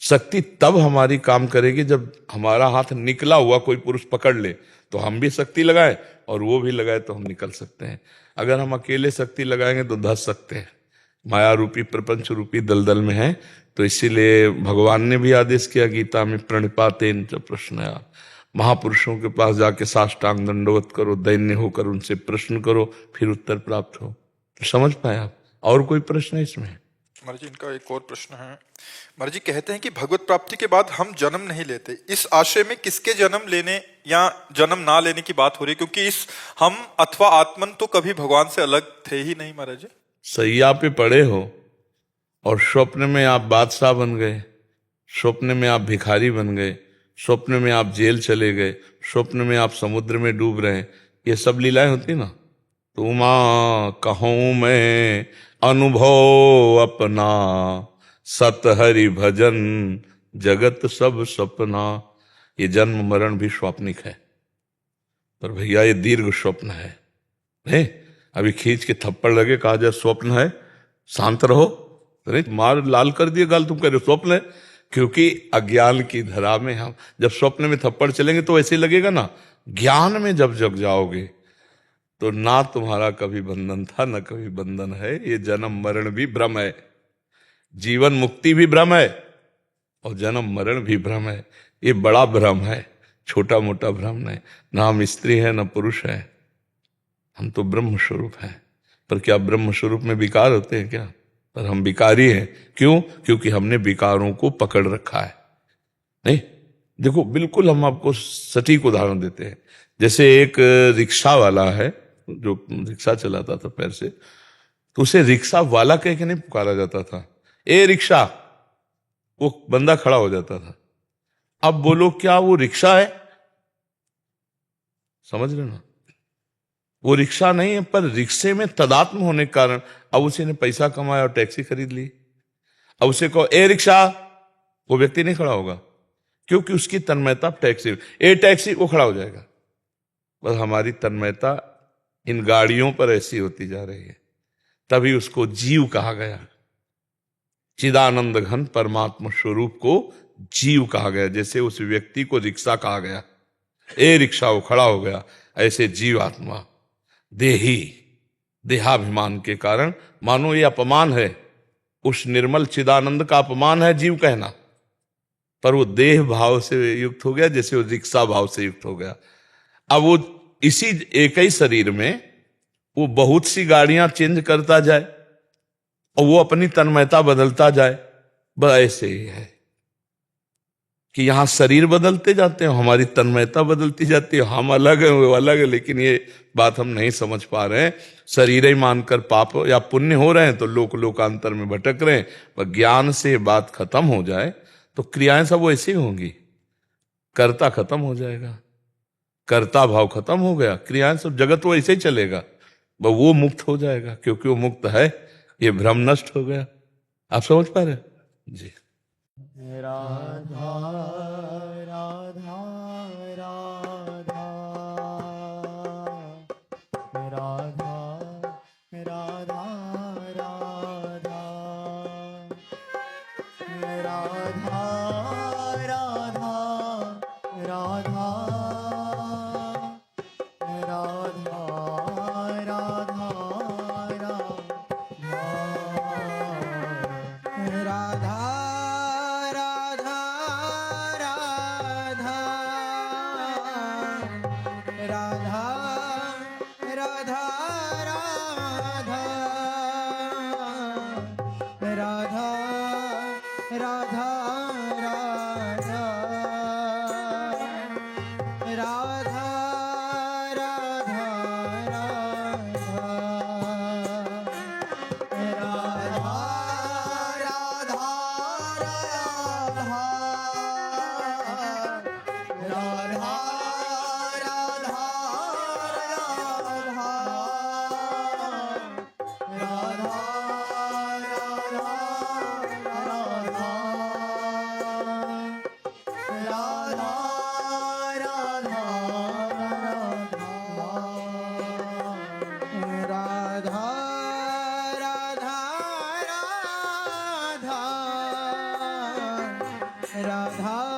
शक्ति तब हमारी काम करेगी जब हमारा हाथ निकला हुआ कोई पुरुष पकड़ ले, तो हम भी शक्ति लगाएं और वो भी लगाए तो हम निकल सकते हैं। अगर हम अकेले शक्ति लगाएंगे तो धस सकते हैं, माया रूपी प्रपंच रूपी दलदल में है। तो इसीलिए भगवान ने भी आदेश किया गीता में, प्रणिपातेन च प्रश्नया, महापुरुषों के पास जाके साष्टांग दंडवत करो, दैन्य होकर उनसे प्रश्न करो, फिर उत्तर प्राप्त हो। तो समझ पाए आप? और कोई प्रश्न है इसमें? महाराज जी इनका एक और प्रश्न है। महाराज जी कहते हैं कि भगवत प्राप्ति के बाद हम जन्म नहीं लेते, इस आशय में किसके जन्म लेने या जन्म ना लेने की बात हो रही है? क्योंकि इस हम अथवा आत्मन तो कभी भगवान से अलग थे ही नहीं महाराज जी। सैया पे पड़े हो और स्वप्न में आप बादशाह बन गए, स्वप्न में आप भिखारी बन गए, स्वप्न में आप जेल चले गए, स्वप्न में आप समुद्र में डूब रहे हैं, ये सब लीलाएं होती ना। तो मां कहूं मैं अनुभव अपना, सत हरि भजन जगत सब सपना। ये जन्म मरण भी स्वप्निक है, पर भैया ये दीर्घ स्वप्न है। नहीं अभी खींच के थप्पड़ लगे, कहा जाए स्वप्न है, शांत रहो, अरे मार लाल कर दिए गाल, तुम कह रहे हो स्वप्न है। क्योंकि अज्ञान की धरा में हम जब स्वप्न में थप्पड़ चलेंगे तो ऐसे ही लगेगा ना। ज्ञान में जब जग जाओगे तो ना तुम्हारा कभी बंधन था ना कभी बंधन है। ये जन्म मरण भी भ्रम है, जीवन मुक्ति भी भ्रम है और जन्म मरण भी भ्रम है। ये बड़ा भ्रम है, छोटा मोटा भ्रम नहीं। ना हम स्त्री है ना पुरुष है, हम तो ब्रह्म स्वरूप हैं। पर क्या ब्रह्म स्वरूप में विकार होते हैं क्या? पर हम विकारी हैं। क्यों? क्योंकि हमने विकारों को पकड़ रखा है। नहीं देखो, बिल्कुल हम आपको सटीक उदाहरण देते हैं। जैसे एक रिक्शा वाला है जो रिक्शा चलाता था पैर से, तो उसे रिक्शा वाला कह के नहीं पुकारा जाता था, ए रिक्शा, वो बंदा खड़ा हो जाता था। अब बोलो क्या वो रिक्शा है? समझ रहे ना? वो रिक्शा नहीं है, पर रिक्शे में तदात्म होने के कारण अब उसी ने पैसा कमाया और टैक्सी खरीद ली। अब उसे कहो ए रिक्शा, वो व्यक्ति नहीं खड़ा होगा, क्योंकि उसकी तन्मयता टैक्सी, ए टैक्सी, वो खड़ा हो जाएगा। बस हमारी तन्मयता इन गाड़ियों पर ऐसी होती जा रही है, तभी उसको जीव कहा गया। चिदानंद घन परमात्मा स्वरूप को जीव कहा गया। जैसे उस व्यक्ति को रिक्शा कहा गया, ए रिक्शा, वो खड़ा हो गया, ऐसे जीव आत्मा देही, देहाभिमान के कारण मानो ये अपमान है, उस निर्मल चिदानंद का अपमान है जीव कहना। पर वो देह भाव से युक्त हो गया, जैसे वो रिक्शा भाव से युक्त हो गया। अब वो इसी एक ही शरीर में वो बहुत सी गाड़ियां चेंज करता जाए और वो अपनी तन्मयता बदलता जाए। बस ऐसे ही है कि यहां शरीर बदलते जाते हैं, हमारी तन्मयता बदलती जाती है। हम अलग है, वो अलग है, लेकिन ये बात हम नहीं समझ पा रहे हैं। शरीर ही मानकर पाप या पुण्य हो रहे हैं तो लोकांतर में भटक रहे हैं। पर ज्ञान से बात खत्म हो जाए तो क्रियाएं सब वैसी होंगी, कर्ता खत्म हो जाएगा, कर्ता भाव खत्म हो गया, क्रियाएं सब, जगत वो ऐसे ही चलेगा। बस वो मुक्त हो जाएगा, क्योंकि वो मुक्त है, ये भ्रम नष्ट हो गया। आप समझ पा रहे हैं जी? राधा राधा राधा राधा राधा राधा राधा राधा राधा राधा